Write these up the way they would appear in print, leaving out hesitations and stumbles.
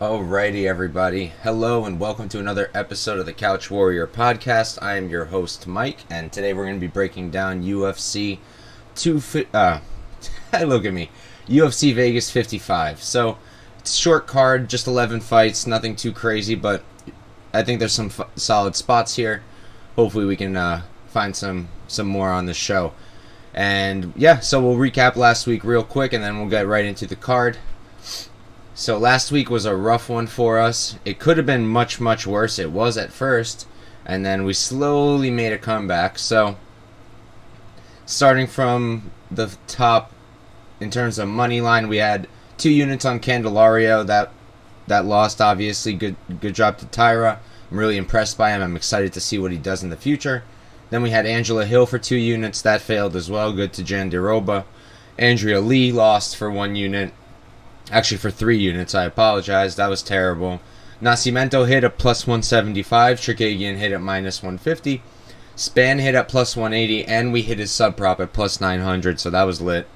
Alrighty, everybody. Hello, and welcome to another episode of the Couch Warrior podcast. I am your host, Mike, and today we're going to be breaking down UFC look at me, UFC Vegas 55. So, it's a short card, just 11 fights, nothing too crazy, but I think there's some solid spots here. Hopefully, we can find some more on the show. And yeah, so we'll recap last week real quick, and then we'll get right into the card. So last week was a rough one for us. It could have been much, much worse. It was at first. And then we slowly made a comeback. So starting from the top, in terms of money line, we had 2 units on Candelario. That lost, obviously. Good job to Tyra. I'm really impressed by him. I'm excited to see what he does in the future. Then we had Angela Hill for 2 units. That failed as well. Good to Jandiroba. Andrea Lee lost for 1 unit. Actually, for 3 units, I apologize. That was terrible. Nascimento hit at plus 175. Chikagian hit at minus 150. Span hit at plus 180. And we hit his sub prop at plus 900, so that was lit.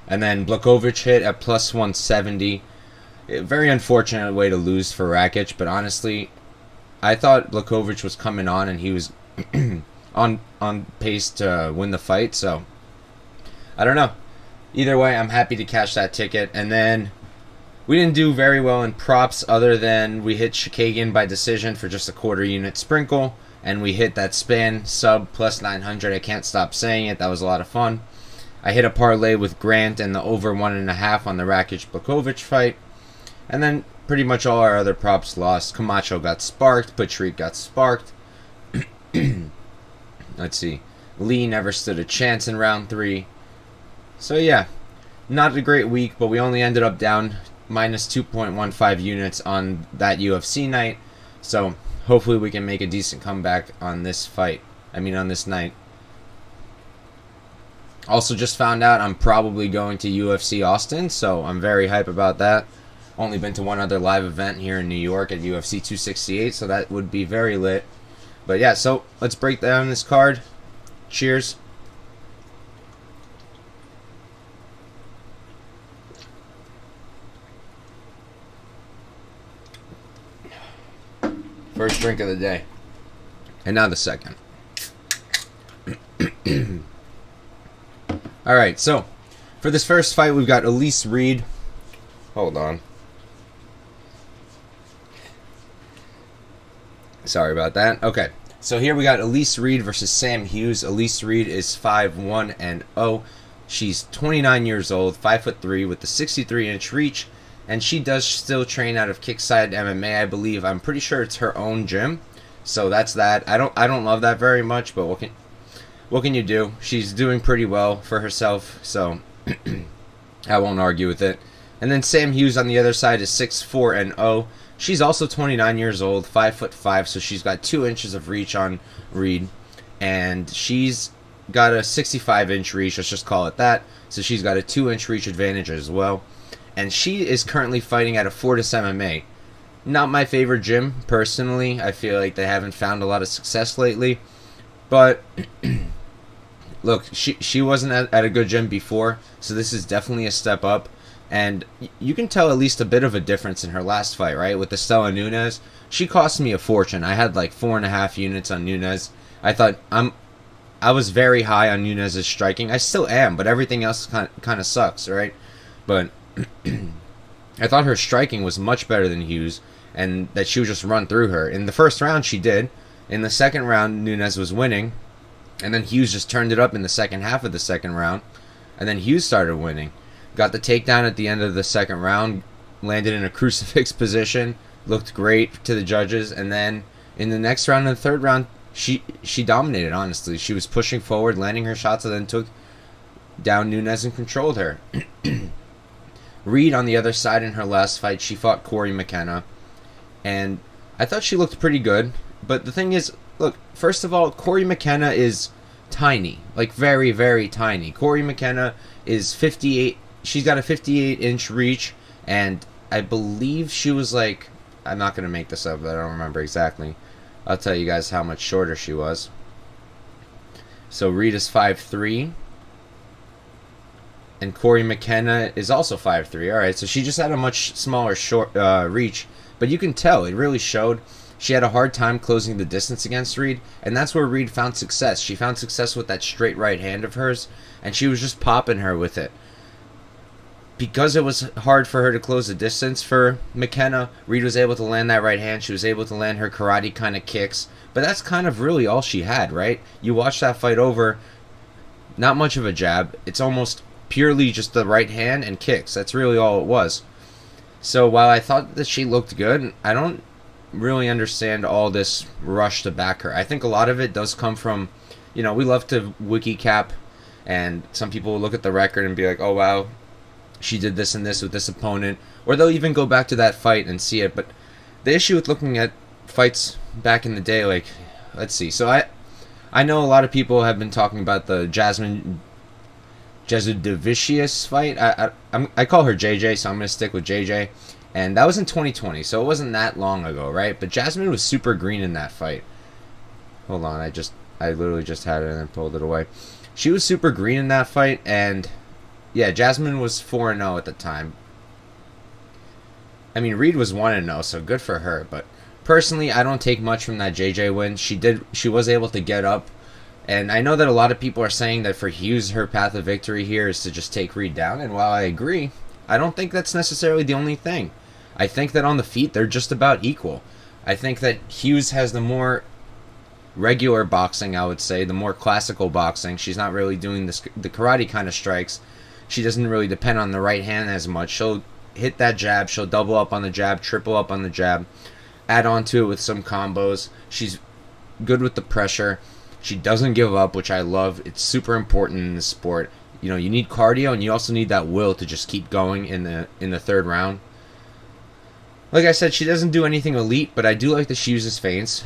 And then Blachowicz hit at plus 170. A very unfortunate way to lose for Rakic, but honestly, I thought Blachowicz was coming on and he was on pace to win the fight, so I don't know. Either way, I'm happy to cash that ticket. And then we didn't do very well in props other than we hit Chikagian by decision for just a quarter unit sprinkle. And we hit that Span sub plus 900. I can't stop saying it. That was a lot of fun. I hit a parlay with Grant and the over 1.5 on the Rakic-Blachowicz fight. And then pretty much all our other props lost. Camacho got sparked. Patrick got sparked. Let's see. Lee never stood a chance in round 3. So yeah, not a great week, but we only ended up down minus 2.15 units on that UFC night. So hopefully we can make a decent comeback on this fight. On this night. Also just found out I'm probably going to UFC Austin, so I'm very hype about that. Only been to one other live event here in New York at UFC 268, so that would be very lit. But yeah, so let's break down this card. Cheers. First drink of the day. And now the second. Alright, so for this first fight, we've got Elise Reed. Hold on. Sorry about that. Okay, so here we got Elise Reed versus Sam Hughes. Elise Reed is 5-1-0. She's 29 years old, 5'3", with the 63-inch reach. And she does still train out of Kickside MMA, I believe. I'm pretty sure it's her own gym. So that's that. I don't love that very much, but what can you do? She's doing pretty well for herself, so I won't argue with it. And then Sam Hughes on the other side is 6-4-0. She's also 29 years old, 5'5", so she's got 2 inches of reach on Reed. And she's got a 65-inch reach, let's just call it that. So she's got a 2-inch reach advantage as well. And she is currently fighting at a Fortis MMA. Not my favorite gym, personally. I feel like they haven't found a lot of success lately. But, look, she wasn't at a good gym before, so this is definitely a step up. And you can tell at least a bit of a difference in her last fight, right? With Estela Nunes. She cost me a fortune. I had like 4.5 units on Nunes. I was very high on Nunes' striking. I still am, but everything else kind of sucks, right? But I thought her striking was much better than Hughes, and that she would just run through her. In the first round, she did. In the second round, Nunes was winning, and then Hughes just turned it up in the second half of the second round, and then Hughes started winning. Got the takedown at the end of the second round, landed in a crucifix position, looked great to the judges, and then in the next round and the third round, she dominated, honestly. She was pushing forward, landing her shots, and then took down Nunes and controlled her. Reed, on the other side, in her last fight, she fought Corey McKenna, and I thought she looked pretty good. But the thing is, look, first of all, Corey McKenna is tiny, like very, very tiny. Corey McKenna is 58. She's got a 58-inch reach, and I believe she was like, I'm not going to make this up, but I don't remember exactly. I'll tell you guys how much shorter she was. So Reed is 5'3", And Corey McKenna is also 5'3". All right, so she just had a much smaller reach, but you can tell it really showed. She had a hard time closing the distance against Reed, and that's where Reed found success. She found success with that straight right hand of hers, and she was just popping her with it. Because it was hard for her to close the distance for McKenna, Reed was able to land that right hand. She was able to land her karate kind of kicks, but that's kind of really all she had, right? You watch that fight over, not much of a jab. It's almost purely just the right hand and kicks. That's really all it was. So while I thought that she looked good, I don't really understand all this rush to back her. I think a lot of it does come from, we love to wiki cap, and some people will look at the record and be like, oh wow, she did this and this with this opponent, or they'll even go back to that fight and see it. But the issue with looking at fights back in the day, like, let's see. So I know a lot of people have been talking about the Jasmine Jasudavicius fight. I call her JJ, so I'm gonna stick with JJ. And that was in 2020, so it wasn't that long ago, right? But Jasmine was super green in that fight. Hold on, I literally just had it and then pulled it away. She was super green in that fight, and yeah, Jasmine was 4-0 at the time. I mean, Reed was 1-0, so good for her. But personally, I don't take much from that JJ win. She was able to get up, and I know that a lot of people are saying that for Hughes, her path of victory here is to just take Reed down. And while I agree, I don't think that's necessarily the only thing. I think that on the feet, they're just about equal. I think that Hughes has the more regular boxing, I would say, the more classical boxing. She's not really doing the karate kind of strikes. She doesn't really depend on the right hand as much. She'll hit that jab. She'll double up on the jab, triple up on the jab, add on to it with some combos. She's good with the pressure. She doesn't give up, which I love. It's super important in the sport. You need cardio, and you also need that will to just keep going in the third round. Like I said, she doesn't do anything elite, but I do like that she uses feints.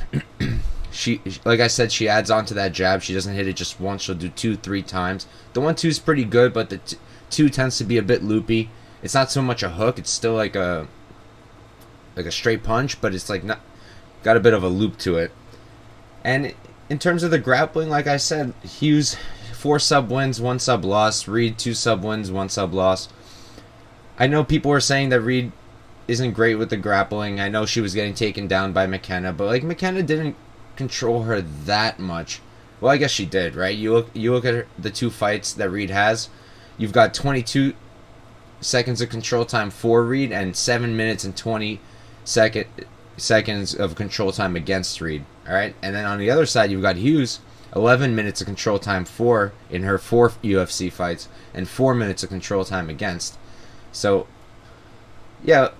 Like I said, she adds on to that jab. She doesn't hit it just once. She'll do 2-3 times. The 1-2 is pretty good, but the 2 tends to be a bit loopy. It's not so much a hook. It's still like a straight punch, but it's like got a bit of a loop to it. And in terms of the grappling, like I said, Hughes 4 sub wins, 1 sub loss. Reed 2 sub wins, 1 sub loss. I know people are saying that Reed isn't great with the grappling. I know she was getting taken down by McKenna, but like McKenna didn't control her that much. Well, I guess she did, right? You look at the 2 fights that Reed has. You've got 22 seconds of control time for Reed and 7 minutes and 20 seconds of control time against Reed. All right, and then on the other side, you've got Hughes, 11 minutes of control time in her 4 UFC fights, and 4 minutes of control time against. So, yeah,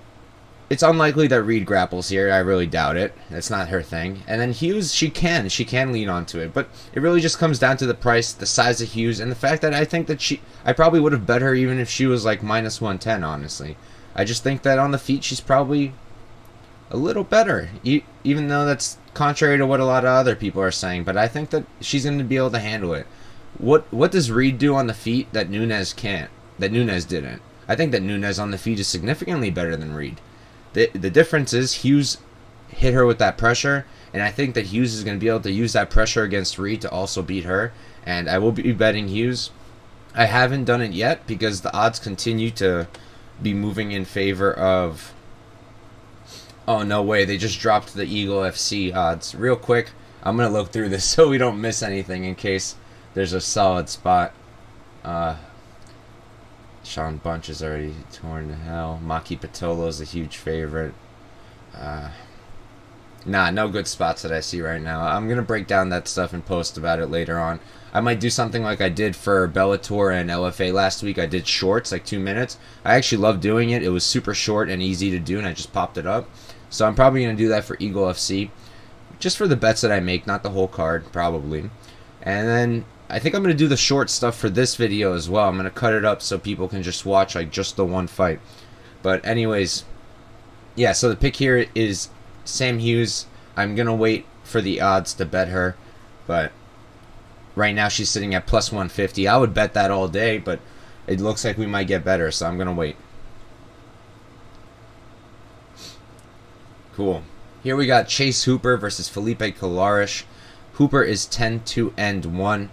it's unlikely that Reed grapples here. I really doubt it. That's not her thing. And then Hughes, she can lean onto it. But it really just comes down to the price, the size of Hughes, and the fact that I think that I probably would have bet her even if she was like minus 110, honestly. I just think that on the feet, she's probably a little better, even though that's contrary to what a lot of other people are saying. But I think that she's going to be able to handle it. What does Reed do on the feet that Nunes can't? That Nunes didn't? I think that Nunes on the feet is significantly better than Reed. The difference is Hughes hit her with that pressure, and I think that Hughes is going to be able to use that pressure against Reed to also beat her, and I will be betting Hughes. I haven't done it yet because the odds continue to be moving in favor of... Oh, no way, they just dropped the Eagle FC odds. Real quick, I'm going to look through this so we don't miss anything in case there's a solid spot. Sean Bunch is already torn to hell. Maki Patolo is a huge favorite. No good spots that I see right now. I'm going to break down that stuff and post about it later on. I might do something like I did for Bellator and LFA last week. I did shorts, like 2 minutes. I actually love doing it. It was super short and easy to do, and I just popped it up. So I'm probably going to do that for Eagle FC. Just for the bets that I make, not the whole card, probably. And then I think I'm going to do the short stuff for this video as well. I'm going to cut it up so people can just watch like just the one fight. But anyways, yeah, so the pick here is Sam Hughes. I'm going to wait for the odds to bet her. But right now she's sitting at plus 150. I would bet that all day, but it looks like we might get better, so I'm going to wait. Cool. Here we got Chase Hooper versus Felipe Colares. Hooper is 10-2-1.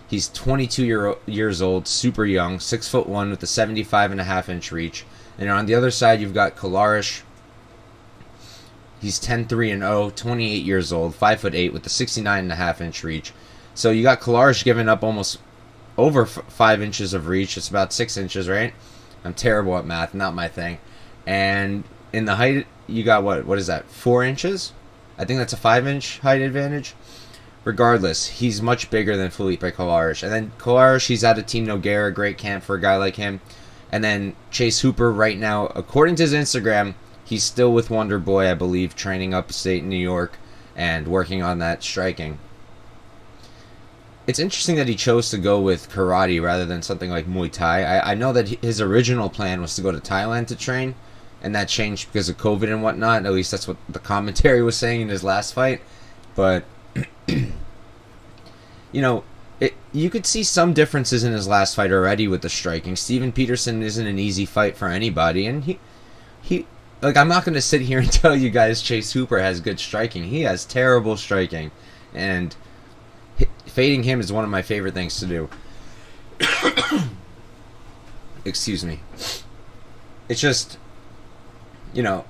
He's 22 years old, super young, 6'1" with a 75.5-inch reach. And on the other side, you've got Colares. He's 10-3-0, 28 years old, 5'8" with a 69.5-inch reach. So you got Colares giving up almost over 5 inches of reach. It's about 6 inches, right? I'm terrible at math, not my thing. And in the height, you got what is that, 4 inches? I think that's a 5-inch height advantage. Regardless, he's much bigger than Felipe Colares. And then Colares, he's out of Team Nogueira, great camp for a guy like him. And then Chase Hooper right now, according to his Instagram, he's still with Wonder Boy, I believe, training upstate New York and working on that striking. It's interesting that he chose to go with karate rather than something like Muay Thai. I know that his original plan was to go to Thailand to train, and that changed because of COVID and whatnot. At least that's what the commentary was saying in his last fight. But, you know, you could see some differences in his last fight already with the striking. Steven Peterson isn't an easy fight for anybody, and he like, I'm not going to sit here and tell you guys Chase Hooper has good striking. He has terrible striking, and fading him is one of my favorite things to do. Excuse me. It's just, you know,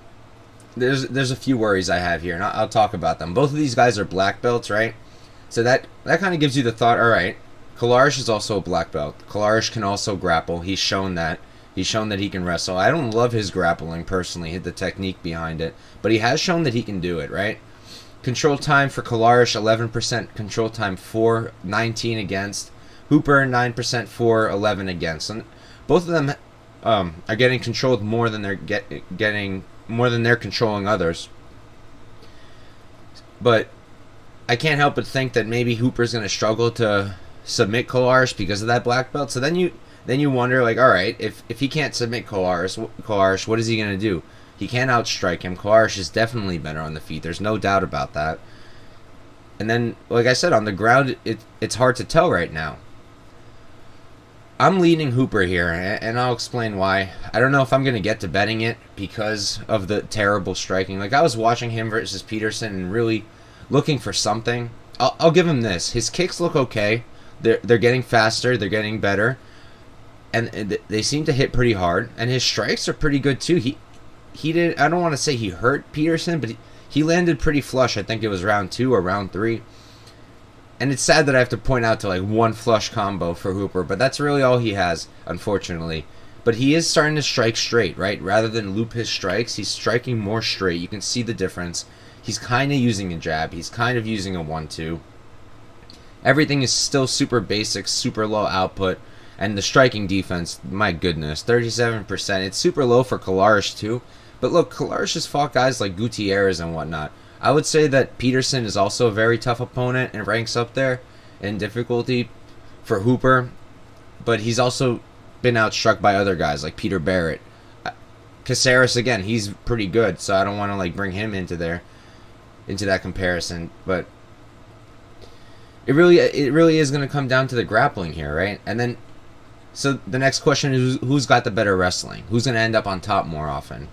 there's a few worries I have here, and I'll talk about them. Both of these guys are black belts, right? So that kind of gives you the thought, all right, Colares is also a black belt. Colares can also grapple. He's shown that. He's shown that he can wrestle. I don't love his grappling personally, hit the technique behind it, but he has shown that he can do it, right? Control time for Colares, 11% control time for, 19 against. Hooper, 9% for, 11 against. And both of them are getting controlled more than they're getting more than they're controlling others. But I can't help but think that maybe Hooper's going to struggle to submit Colares because of that black belt. So then you wonder, like, all right, if he can't submit Colares, what is he going to do? He can't outstrike him. Colares is definitely better on the feet. There's no doubt about that. And then, like I said, on the ground, it's hard to tell right now. I'm leaning Hooper here, and I'll explain why. I don't know if I'm going to get to betting it because of the terrible striking. Like, I was watching him versus Peterson and really looking for something. I'll give him this. His kicks look okay. They're getting faster. They're getting better. And they seem to hit pretty hard. And his strikes are pretty good, too. He did. I don't want to say he hurt Peterson, but he landed pretty flush. I think it was round 2 or round 3. And it's sad that I have to point out to like one flush combo for Hooper, but that's really all he has, unfortunately. But he is starting to strike straight, right? Rather than loop his strikes, he's striking more straight. You can see the difference. He's kind of using a jab. He's kind of using a 1-2. Everything is still super basic, super low output. And the striking defense, my goodness, 37%. It's super low for Colares too. But look, Colares has fought guys like Gutierrez and whatnot. I would say that Peterson is also a very tough opponent and ranks up there in difficulty for Hooper. But he's also been outstruck by other guys like Peter Barrett. Caceres, again, he's pretty good, so I don't want to like bring him into that comparison. But it really is going to come down to the grappling here, right? And then, so the next question is who's got the better wrestling? Who's going to end up on top more often?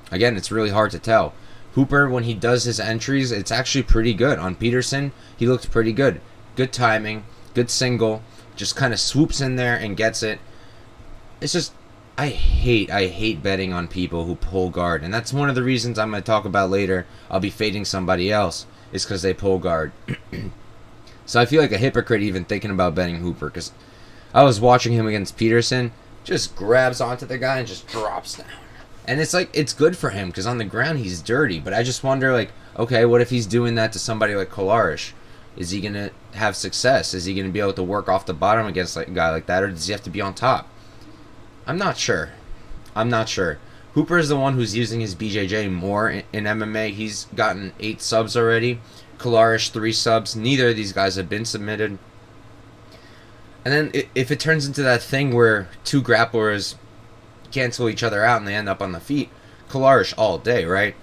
Again, it's really hard to tell. Hooper, when he does his entries, it's actually pretty good. On Peterson, he looks pretty good. Good timing, good single, just kind of swoops in there and gets it. It's just, I hate betting on people who pull guard. And that's one of the reasons I'm going to talk about later. I'll be fading somebody else, is because they pull guard. So I feel like a hypocrite even thinking about betting Hooper, because I was watching him against Peterson, just grabs onto the guy and just drops down. And it's like, it's good for him, because on the ground he's dirty. But I just wonder, like, okay, what if he's doing that to somebody like Colares? Is he going to have success? Is he going to be able to work off the bottom against like a guy like that? Or does he have to be on top? I'm not sure. Hooper is the one who's using his BJJ more in MMA. He's gotten 8 subs already. Colares, 3 subs. Neither of these guys have been submitted. And then if it turns into that thing where 2 grapplers cancel each other out and they end up on the feet, Colares all day, right?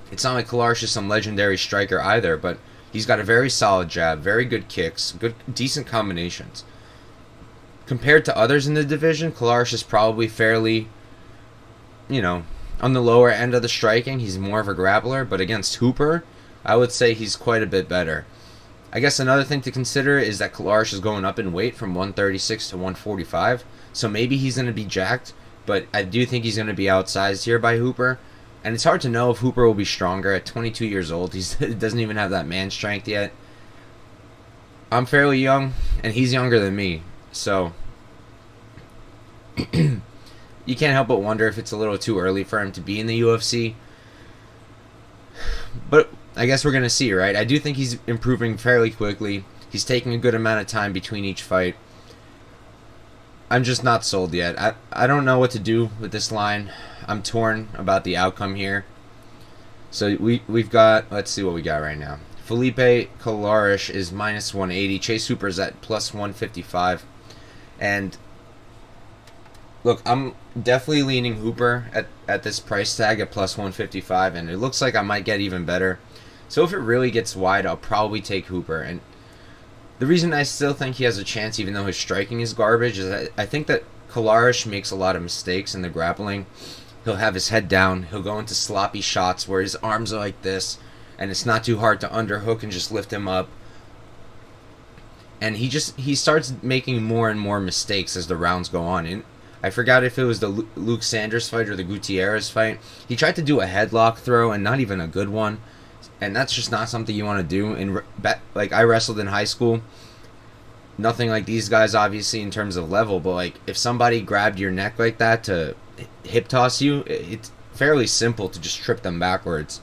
It's not like Colares is some legendary striker either, but he's got a very solid jab, very good kicks, decent combinations. Compared to others in the division, Colares is probably fairly, on the lower end of the striking. He's more of a grappler, but against Hooper, I would say he's quite a bit better. I guess another thing to consider is that Colares is going up in weight from 136 to 145. So maybe he's going to be jacked, but I do think he's going to be outsized here by Hooper. And it's hard to know if Hooper will be stronger at 22 years old. He doesn't even have that man strength yet. I'm fairly young, and he's younger than me. So you can't help but wonder if it's a little too early for him to be in the UFC. But I guess we're going to see, right? I do think he's improving fairly quickly. He's taking a good amount of time between each fight. I'm just not sold yet. I don't know what to do with this line. I'm torn about the outcome here. So we've got, let's see what we got right now. Felipe Colares is minus 180. Chase Hooper's at plus 155. And look, I'm definitely leaning Hooper at this price tag at plus 155, and it looks like I might get even better. So if it really gets wide, I'll probably take Hooper. And the reason I still think he has a chance, even though his striking is garbage, is that I think that Colares makes a lot of mistakes in the grappling. He'll have his head down. He'll go into sloppy shots where his arms are like this, and it's not too hard to underhook and just lift him up. And he starts making more and more mistakes as the rounds go on. And I forgot if it was the Luke Sanders fight or the Gutierrez fight. He tried to do a headlock throw, and not even a good one. And that's just not something you want to do. And like, I wrestled in high school. Nothing like these guys, obviously, in terms of level. But like, if somebody grabbed your neck like that to hip toss you, it's fairly simple to just trip them backwards,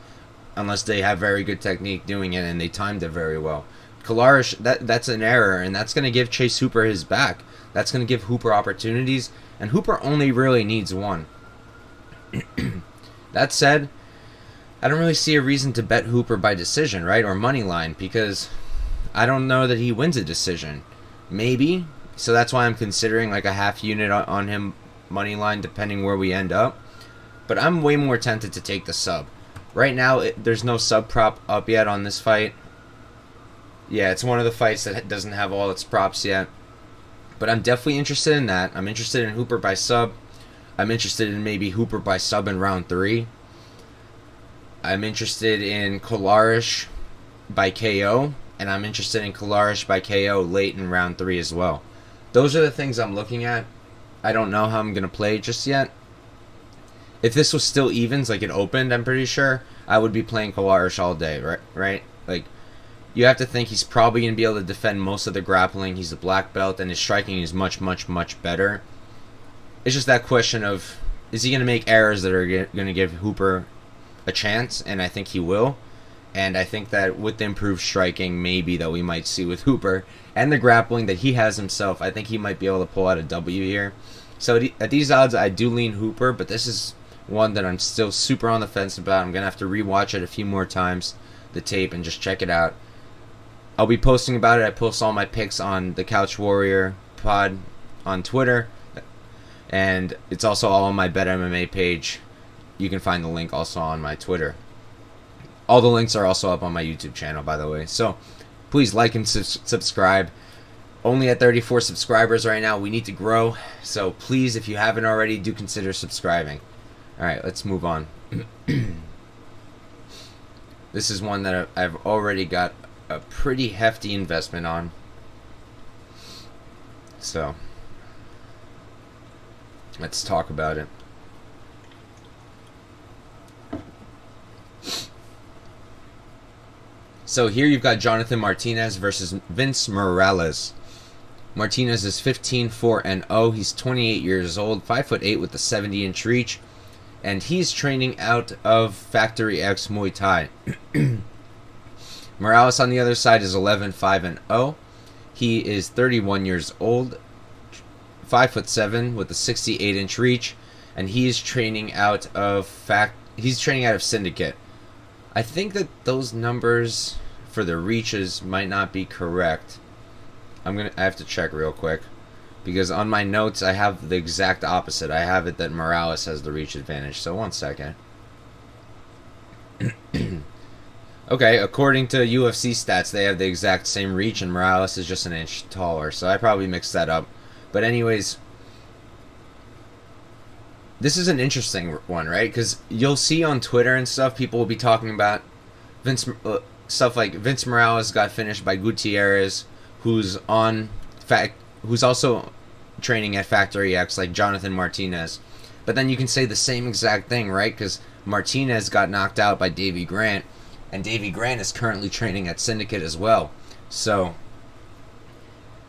unless they have very good technique doing it and they timed it very well. Colares, that's an error, and that's going to give Chase Hooper his back. That's going to give Hooper opportunities, and Hooper only really needs one. That said, I don't really see a reason to bet Hooper by decision, right, or money line, because I don't know that he wins a decision. Maybe, so that's why I'm considering like a half unit on him money line, depending where we end up. But I'm way more tempted to take the sub. Right now, there's no sub prop up yet on this fight. Yeah, it's one of the fights that doesn't have all its props yet. But I'm definitely interested in that. I'm interested in Hooper by sub. I'm interested in maybe Hooper by sub in round 3. I'm interested in Colares by KO. And I'm interested in Colares by KO late in round 3 as well. Those are the things I'm looking at. I don't know how I'm going to play just yet. If this was still evens like it opened, I'm pretty sure I would be playing Colares all day, right? Like, you have to think he's probably going to be able to defend most of the grappling. He's a black belt, and his striking is much, much, much better. It's just that question of, is he going to make errors that are going to give Hooper a chance? And I think he will. And I think that with the improved striking, maybe that we might see with Hooper, and the grappling that he has himself, I think he might be able to pull out a W here. So at these odds, I do lean Hooper, but this is one that I'm still super on the fence about. I'm going to have to rewatch it a few more times, the tape, and just check it out. I'll be posting about it. I post all my picks on the Couch Warrior pod on Twitter, and it's also all on my Bet MMA page. You can find the link also on my Twitter. All the links are also up on my YouTube channel, by the way. So please like and subscribe. Only at 34 subscribers right now. We need to grow. So please, if you haven't already, do consider subscribing. All right, let's move on. This is one that I've already got a pretty hefty investment on. So let's talk about it. So here you've got Jonathan Martinez versus Vince Morales. Martinez is 15-4-0. He's 28 years old, 5'8" with a 70-inch reach, and he's training out of Factory X Muay Thai. Morales on the other side is 11-5-0. He is 31 years old, 5'7" with a 68-inch reach, and he's training out of Syndicate. I think that those numbers for the reaches might not be correct. I have to check real quick, because on my notes I have the exact opposite. I have it that Morales has the reach advantage. So 1 second. Okay, according to UFC stats, they have the exact same reach, and Morales is just an inch taller. So I probably mixed that up. But anyways, this is an interesting one, right? Because you'll see on Twitter and stuff, people will be talking about stuff like Vince Morales got finished by Gutierrez, who's also training at Factory X, like Jonathan Martinez. But then you can say the same exact thing, right? Because Martinez got knocked out by Davey Grant, and Davey Grant is currently training at Syndicate as well. So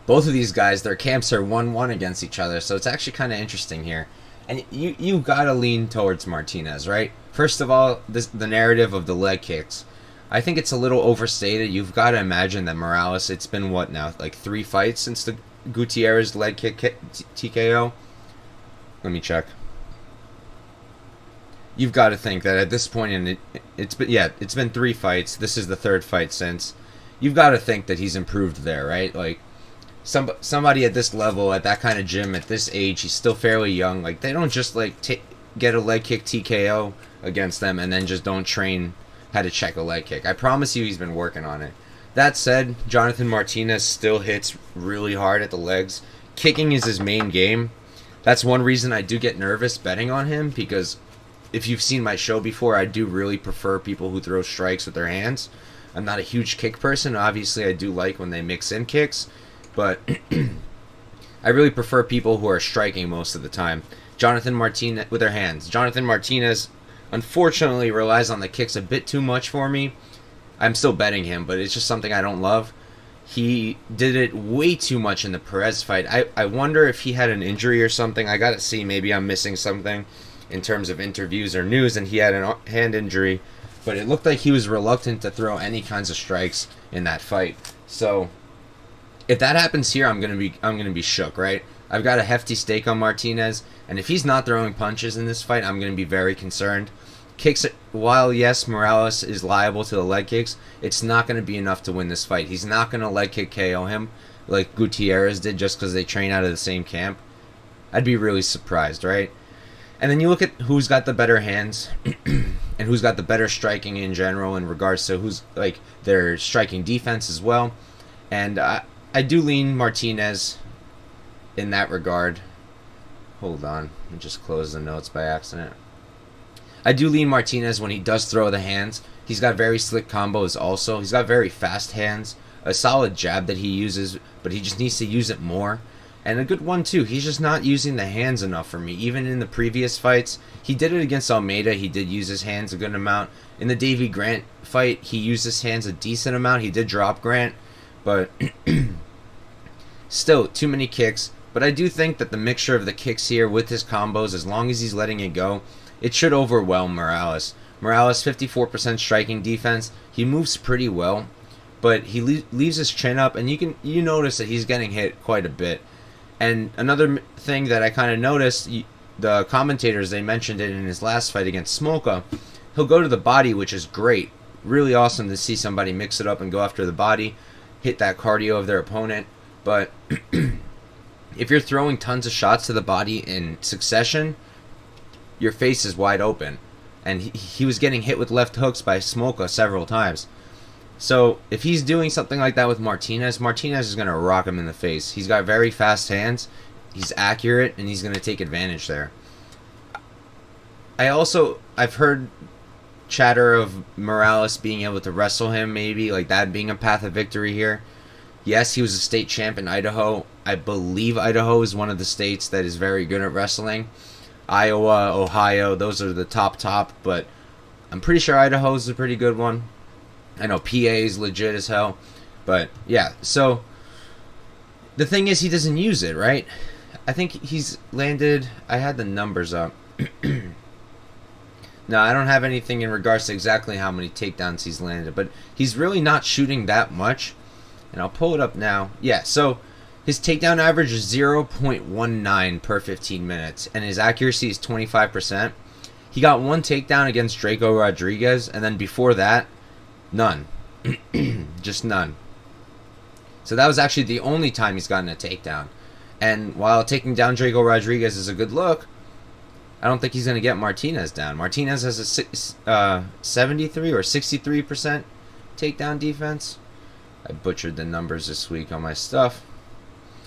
both of these guys, their camps are 1-1 against each other, so it's actually kind of interesting here. And you gotta lean towards Martinez, right? First of all, the narrative of the leg kicks. I think it's a little overstated. You've got to imagine that Morales, it's been what now, like 3 fights since the Gutierrez leg kick TKO? Let me check. You've got to think that at this point in it's been 3 fights. This is the 3rd fight since. You've got to think that he's improved there, right? Like somebody at this level, at that kind of gym, at this age, he's still fairly young. Like they don't just like get a leg kick TKO against them and then just don't train how to check a leg kick. I promise you, he's been working on it. That said, Jonathan Martinez still hits really hard at the legs. Kicking is his main game. That's one reason I do get nervous betting on him, because if you've seen my show before, I do really prefer people who throw strikes with their hands. I'm not a huge kick person. Obviously, I do like when they mix in kicks, but I really prefer people who are striking most of the time. Jonathan Martinez with their hands. Jonathan Martinez, unfortunately, relies on the kicks a bit too much for me. I'm still betting him, but it's just something I don't love. He did it way too much in the Perez fight. I wonder if he had an injury or something. I gotta see. Maybe I'm missing something in terms of interviews or news, and he had a hand injury. But it looked like he was reluctant to throw any kinds of strikes in that fight. So if that happens here, I'm gonna be shook, right? I've got a hefty stake on Martinez, and if he's not throwing punches in this fight, I'm gonna be very concerned. Kicks, while yes, Morales is liable to the leg kicks, it's not going to be enough to win this fight. He's not going to leg kick KO him like Gutierrez did just because they train out of the same camp. I'd be really surprised, right? And then you look at who's got the better hands and who's got the better striking in general in regards to who's like their striking defense as well. And I do lean Martinez in that regard. Hold on, let me just close the notes by accident. I do lean Martinez when he does throw the hands. He's got very slick combos also. He's got very fast hands. A solid jab that he uses, but he just needs to use it more. And a good one too. He's just not using the hands enough for me. Even in the previous fights, he did it against Almeida. He did use his hands a good amount. In the Davey Grant fight, he used his hands a decent amount. He did drop Grant, but still, too many kicks. But I do think that the mixture of the kicks here with his combos, as long as he's letting it go, it should overwhelm Morales. Morales, 54% striking defense. He moves pretty well, but he leaves his chin up, and you notice that he's getting hit quite a bit. And another thing that I kind of noticed, the commentators, they mentioned it in his last fight against Smolka. He'll go to the body, which is great. Really awesome to see somebody mix it up and go after the body, hit that cardio of their opponent. But if you're throwing tons of shots to the body in succession, your face is wide open. And he was getting hit with left hooks by Smolka several times. So if he's doing something like that with Martinez, Martinez is going to rock him in the face. He's got very fast hands. He's accurate, and he's going to take advantage there. I've heard chatter of Morales being able to wrestle him, maybe, like that being a path of victory here. Yes, he was a state champ in Idaho. I believe Idaho is one of the states that is very good at wrestling. Iowa, Ohio, those are the top, but I'm pretty sure Idaho is a pretty good one. I know PA is legit as hell, but yeah, so the thing is he doesn't use it, right? I think he's landed, I had the numbers up. No, I don't have anything in regards to exactly how many takedowns he's landed, but he's really not shooting that much, and I'll pull it up now. Yeah, so his takedown average is 0.19 per 15 minutes, and his accuracy is 25%. He got one takedown against Draco Rodriguez, and then before that, none. Just none. So that was actually the only time he's gotten a takedown. And while taking down Draco Rodriguez is a good look, I don't think he's going to get Martinez down. Martinez has a 73 or 63% takedown defense. I butchered the numbers this week on my stuff.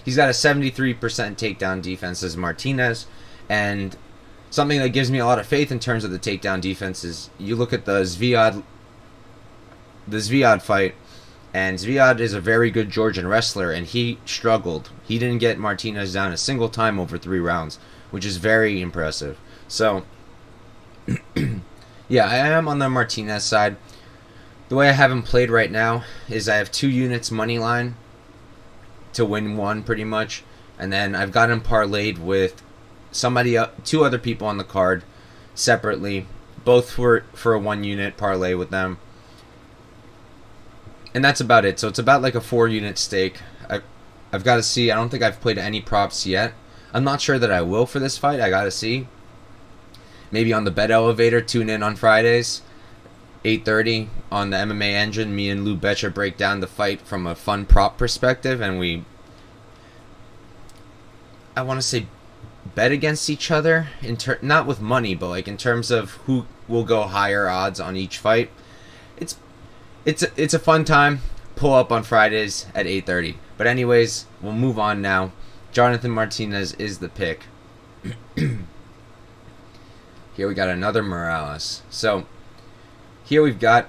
He's got a 73% takedown defense as Martinez, and something that gives me a lot of faith in terms of the takedown defense is you look at the Zviad the Zviad fight, and Zviad is a very good Georgian wrestler, and he struggled. He didn't get Martinez down a single time over 3 rounds, which is very impressive. So, yeah, I am on the Martinez side. The way I have him played right now is I have 2 units money line to win 1 pretty much, and then I've got him parlayed with 2 other people on the card separately, both for a 1 unit parlay with them. And that's about it. So it's about like a 4 unit stake. I've got to see. I don't think I've played any props yet. I'm not sure that I will for this fight. I got to see. Maybe on the bet elevator. Tune in on Fridays, 8:30 on the MMA Engine. Me and Lou Betcha break down the fight from a fun prop perspective, and I want to say, bet against each other not with money, but like in terms of who will go higher odds on each fight. It's a fun time. Pull up on Fridays at 8:30. But anyways, we'll move on now. Jonathan Martinez is the pick. Here we got another Morales. So here we've got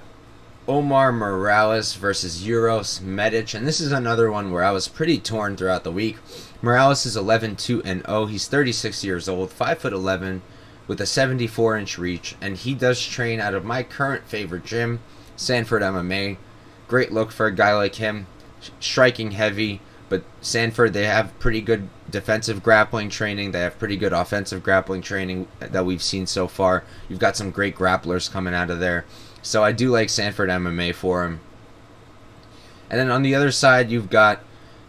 Omar Morales versus Uros Medic, and this is another one where I was pretty torn throughout the week. Morales is 11-2-0. He's 36 years old, 5'11", with a 74-inch reach, and he does train out of my current favorite gym, Sanford MMA. Great look for a guy like him. Striking heavy, but Sanford, they have pretty good defensive grappling training. They have pretty good offensive grappling training that we've seen so far. You've got some great grapplers coming out of there. So I do like Sanford MMA for him. And then on the other side, you've got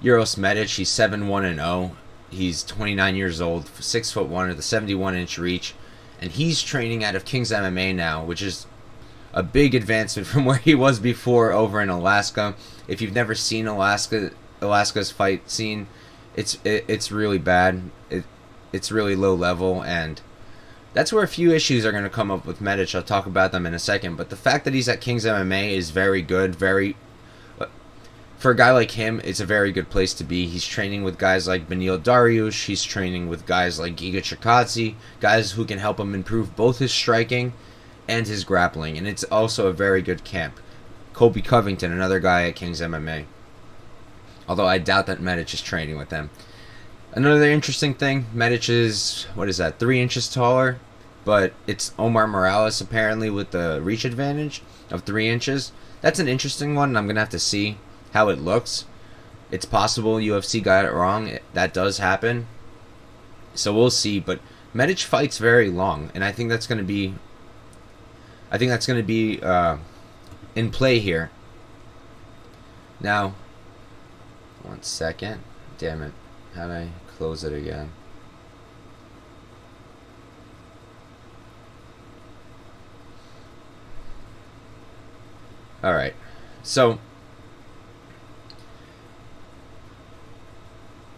Uros Medic. He's 7-1-0. He's 29 years old, 6'1", with a 71-inch reach. And he's training out of King's MMA now, which is a big advancement from where he was before over in Alaska. If you've never seen Alaska's fight scene, it's really bad. It's really low level, and that's where a few issues are going to come up with Medic. I'll talk about them in a second. But the fact that he's at King's MMA is very good. For a guy like him, it's a very good place to be. He's training with guys like Benil Dariush. He's training with guys like Giga Chikadze, guys who can help him improve both his striking and his grappling. And it's also a very good camp. Colby Covington, another guy at King's MMA. Although I doubt that Medic is training with them. Another interesting thing, Medic is, 3 inches taller? But it's Omar Morales apparently with the reach advantage of 3 inches. That's an interesting one, and I'm going to have to see how it looks. It's possible UFC got it wrong. That does happen. So we'll see. But Medic fights very long, and I think that's going to be in play here. Now, one second. Damn it. How do I close it again? Alright. So,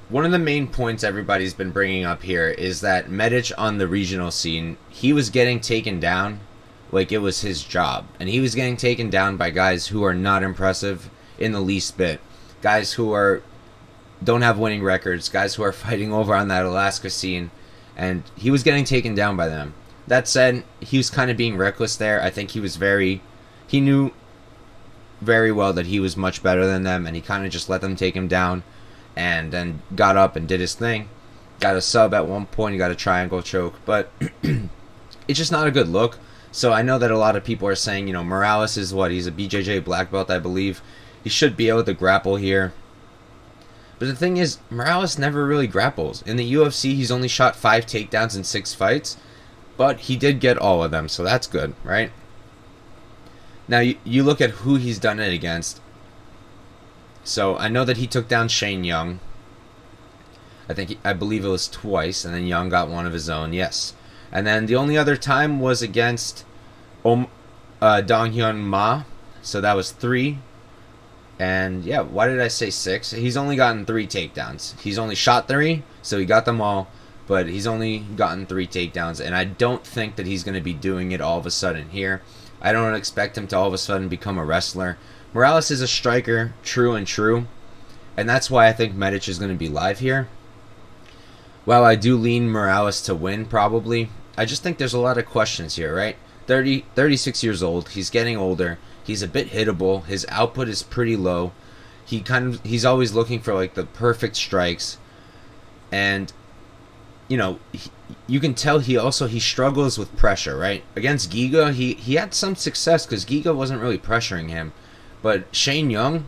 one of the main points everybody's been bringing up here is that Medic on the regional scene, he was getting taken down like it was his job. And he was getting taken down by guys who are not impressive in the least bit. Guys who don't have winning records. Guys who are fighting over on that Alaska scene. And he was getting taken down by them. That said, he was kind of being reckless there. I think he knew very well that he was much better than them. And he kind of just let them take him down. And then got up and did his thing. Got a sub at one point. He got a triangle choke. But it's just not a good look. So I know that a lot of people are saying, Morales is he's a BJJ black belt, I believe. He should be able to grapple here. But the thing is, Morales never really grapples. In the UFC, he's only shot 5 takedowns in 6 fights. But he did get all of them, so that's good, right? Now, you look at who he's done it against. So I know that he took down Shane Young. I believe it was twice, and then Young got one of his own, yes. And then the only other time was against Dong Hyun Ma. So that was 3. And yeah, why did I say 6? He's only gotten 3 takedowns. He's only shot 3, so he got them all. But he's only gotten 3 takedowns. And I don't think that he's going to be doing it all of a sudden here. I don't expect him to all of a sudden become a wrestler. Morales is a striker, true and true. And that's why I think Medic is going to be live here. While I do lean Morales to win, probably, I just think there's a lot of questions here, right? 36 years old. He's getting older. He's a bit hittable. His output is pretty low. He's always looking for like the perfect strikes, and you can tell he struggles with pressure, right? Against Giga, he had some success because Giga wasn't really pressuring him, but Shane Young,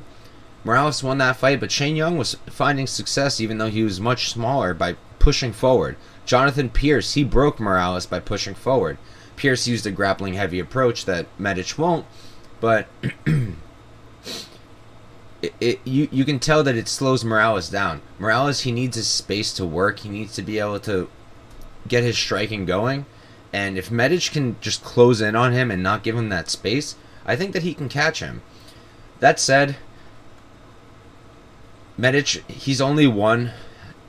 Morales won that fight, but Shane Young was finding success even though he was much smaller by pushing forward. Jonathan Pierce, he broke Morales by pushing forward. Pierce used a grappling heavy approach that Medic won't, but you can tell that it slows Morales down. Morales, he needs his space to work. He needs to be able to get his striking going, and if Medic can just close in on him and not give him that space, I think that he can catch him. That said, Medic, he's only won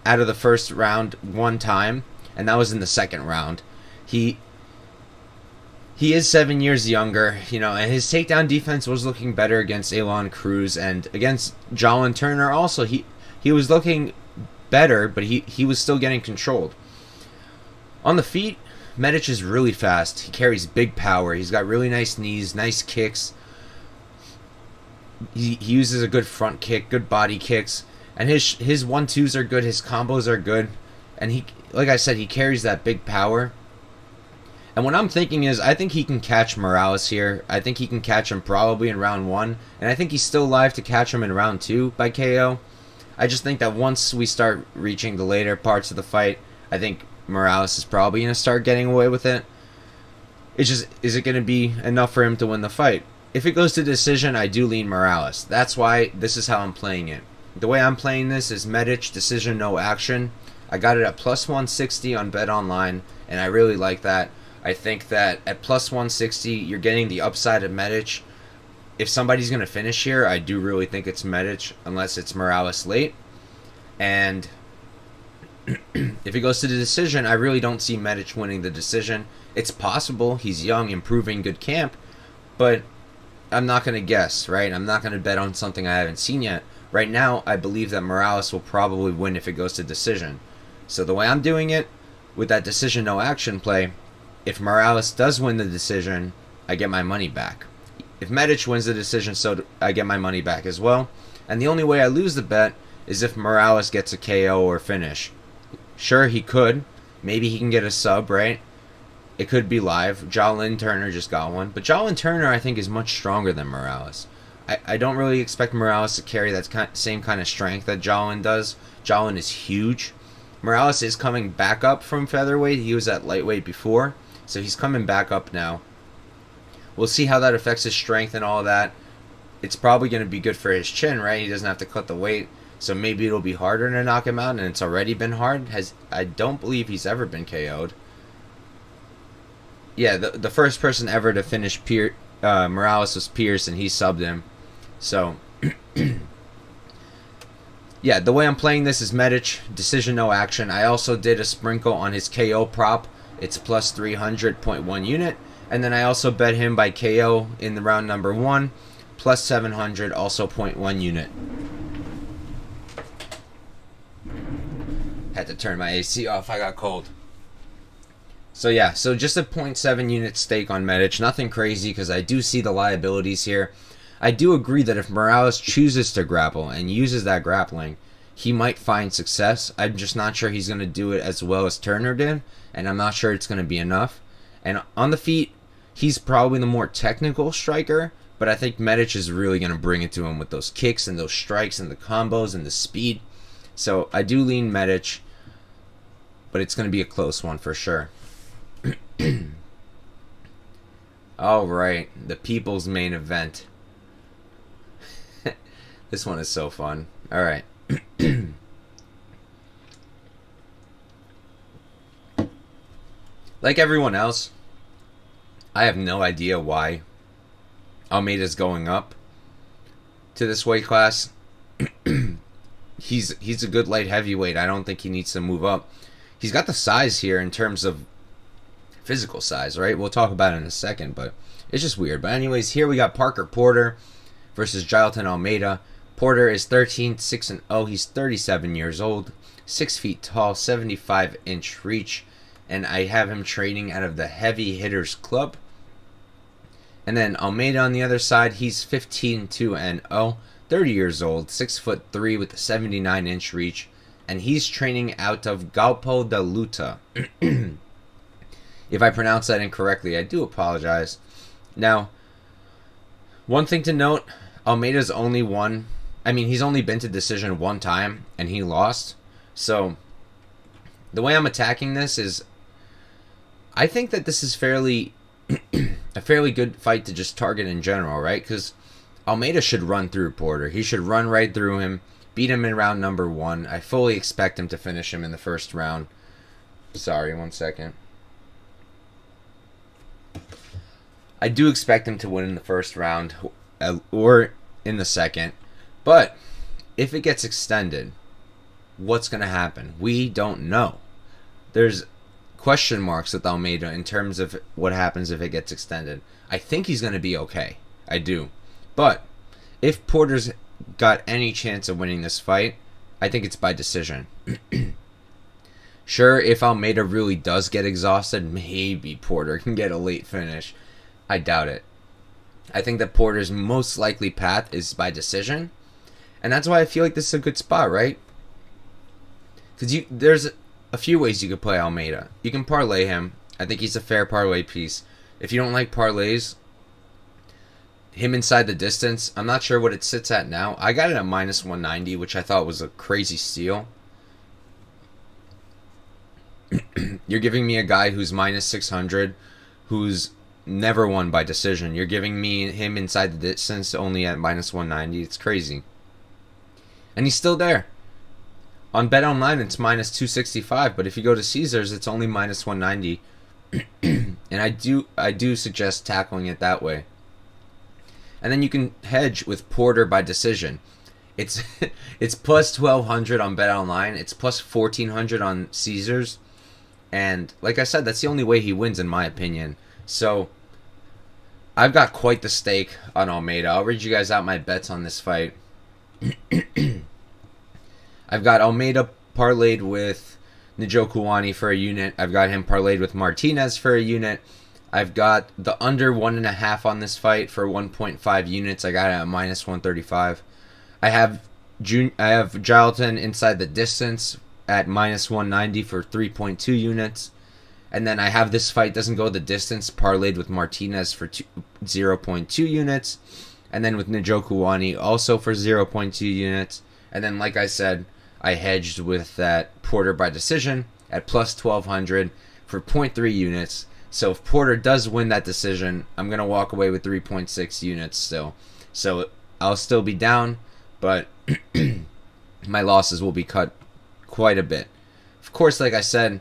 out of the first round one time, and that was in the second round. He is 7 years younger, and his takedown defense was looking better against Alen Cruz, and against Jailton Turner also. He was looking better, but he was still getting controlled. On the feet, Medic is really fast. He carries big power. He's got really nice knees, nice kicks. He uses a good front kick, good body kicks, and his 1-2s are good, his combos are good, and he, like I said, he carries that big power. And what I'm thinking is, I think he can catch Morales here. I think he can catch him probably in round 1. And I think he's still alive to catch him in round 2 by KO. I just think that once we start reaching the later parts of the fight, I think Morales is probably going to start getting away with it. It's just, is it going to be enough for him to win the fight? If it goes to decision, I do lean Morales. That's why this is how I'm playing it. The way I'm playing this is Medic, decision, no action. I got it at plus 160 on Bet Online, and I really like that. I think that at plus 160, you're getting the upside of Medic. If somebody's going to finish here, I do really think it's Medic, unless it's Morales late. And if it goes to the decision, I really don't see Medic winning the decision. It's possible. He's young, improving, good camp. But I'm not going to guess, right? I'm not going to bet on something I haven't seen yet. Right now, I believe that Morales will probably win if it goes to decision. So the way I'm doing it, with that decision no action play, if Morales does win the decision, I get my money back. If Medic wins the decision, so I get my money back as well. And the only way I lose the bet is if Morales gets a KO or finish. Sure, he could. Maybe he can get a sub, right? It could be live. Jailton Turner just got one. But Jailton Turner, I think, is much stronger than Morales. I don't really expect Morales to carry that same kind of strength that Jailton does. Jailton is huge. Morales is coming back up from featherweight. He was at lightweight before. So he's coming back up now. We'll see how that affects his strength and all that. It's probably going to be good for his chin, right? He doesn't have to cut the weight. So maybe it'll be harder to knock him out, and it's already been hard. I don't believe he's ever been KO'd. Yeah, the first person ever to finish Morales was Pierce, and he subbed him. So, yeah, the way I'm playing this is Medic, decision, no action. I also did a sprinkle on his KO prop. It's plus 300.1 unit. And then I also bet him by KO in the round number 1. Plus 700, also 0.1 unit. Had to turn my AC off. I got cold. So yeah, so just a 0.7 unit stake on Medic. Nothing crazy because I do see the liabilities here. I do agree that if Morales chooses to grapple and uses that grappling, he might find success. I'm just not sure he's going to do it as well as Turner did, and I'm not sure it's going to be enough. And on the feet, he's probably the more technical striker, but I think Medic is really going to bring it to him with those kicks and those strikes and the combos and the speed. So I do lean Medic, but it's going to be a close one for sure. Alright, the people's main event. This one is so fun. Alright. Like everyone else, I have no idea why Almeida's going up to this weight class. He's a good light heavyweight. I don't think he needs to move up. He's got the size here in terms of physical size, right? We'll talk about it in a second, but it's just weird. But anyways, here we got Parker Porter versus Jailton Almeida. Porter is 13-6-0. He's 37 years old, 6 feet tall, 75-inch reach, and I have him training out of the Heavy Hitters Club. And then Almeida on the other side, he's 15-2-0, 30 years old, 6'3" with a 79-inch reach, and he's training out of Galpo da Luta. If I pronounce that incorrectly, I do apologize. Now, one thing to note, Almeida's only won. I mean, he's only been to decision one time, and he lost. So, the way I'm attacking this is, I think that this is a fairly good fight to just target in general, right? Because Almeida should run through Porter. He should run right through him, beat him in round number 1. I fully expect him to finish him in the first round. Sorry, 1 second. I do expect him to win in the first round or in the second. But if it gets extended, what's going to happen? We don't know. There's question marks with Almeida in terms of what happens if it gets extended. I think he's going to be okay. I do. But if Porter's got any chance of winning this fight, I think it's by decision. Sure, if Almeida really does get exhausted, maybe Porter can get a late finish. I doubt it. I think that Porter's most likely path is by decision. And that's why I feel like this is a good spot, right? Because there's a few ways you could play Almeida. You can parlay him. I think he's a fair parlay piece. If you don't like parlays, him inside the distance, I'm not sure what it sits at now. I got it at minus 190, which I thought was a crazy steal. You're giving me a guy who's minus 600, who's never won by decision. You're giving me him inside the distance only at minus 190. It's crazy. And he's still there. On BetOnline, it's minus 265, but if you go to Caesars, it's only minus 190. And I do suggest tackling it that way. And then you can hedge with Porter by decision. It's plus 1,200 on BetOnline. It's plus 1,400 on Caesars. And like I said, that's the only way he wins, in my opinion. So I've got quite the stake on Almeida. I'll read you guys out my bets on this fight. I've got Almeida parlayed with Njokuani for a unit. I've got him parlayed with Martinez for a unit. I've got the under 1.5 on this fight for 1.5 units. I got it at minus 135. I have Jailton inside the distance at minus 190 for 3.2 units. And then I have this fight doesn't go the distance parlayed with Martinez for 0.2 units. And then with Njokuani also for 0.2 units. And then, like I said, I hedged with that Porter by decision at plus 1,200 for 0.3 units. So if Porter does win that decision, I'm going to walk away with 3.6 units still. So I'll still be down, but my losses will be cut quite a bit. Of course, like I said,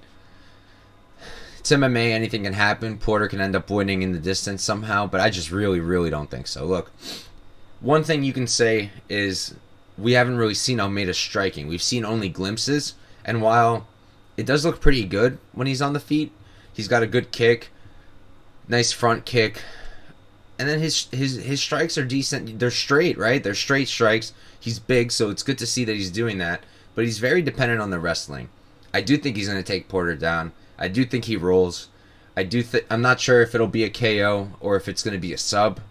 it's MMA, anything can happen. Porter can end up winning in the distance somehow, but I just really, really don't think so. Look, one thing you can say is we haven't really seen Almeida striking. We've seen only glimpses, and while it does look pretty good when he's on the feet, he's got a good kick, nice front kick, and then his strikes are decent. They're straight, right? They're straight strikes. He's big, so it's good to see that he's doing that, but he's very dependent on the wrestling. I do think he's going to take Porter down. I do think he rolls. I'm not sure if it'll be a KO or if it's going to be a sub.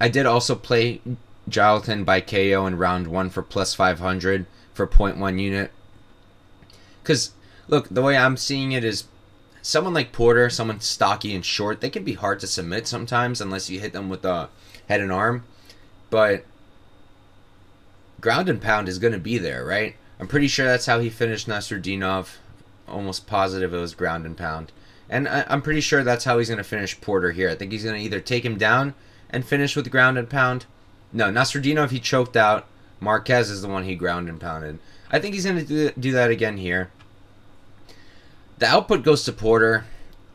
I did also play Jailton by KO in round 1 for plus 500 for 0.1 unit. Because, look, the way I'm seeing it is someone like Porter, someone stocky and short, they can be hard to submit sometimes unless you hit them with a head and arm. But ground and pound is going to be there, right? I'm pretty sure that's how he finished Nasrudinov. Almost positive it was ground and pound. And I'm pretty sure that's how he's going to finish Porter here. I think he's going to either take him down and finish with ground and pound. No, Nasrudinov he choked out. Marquez is the one he ground and pounded. I think he's going to do that again here. The output goes to Porter.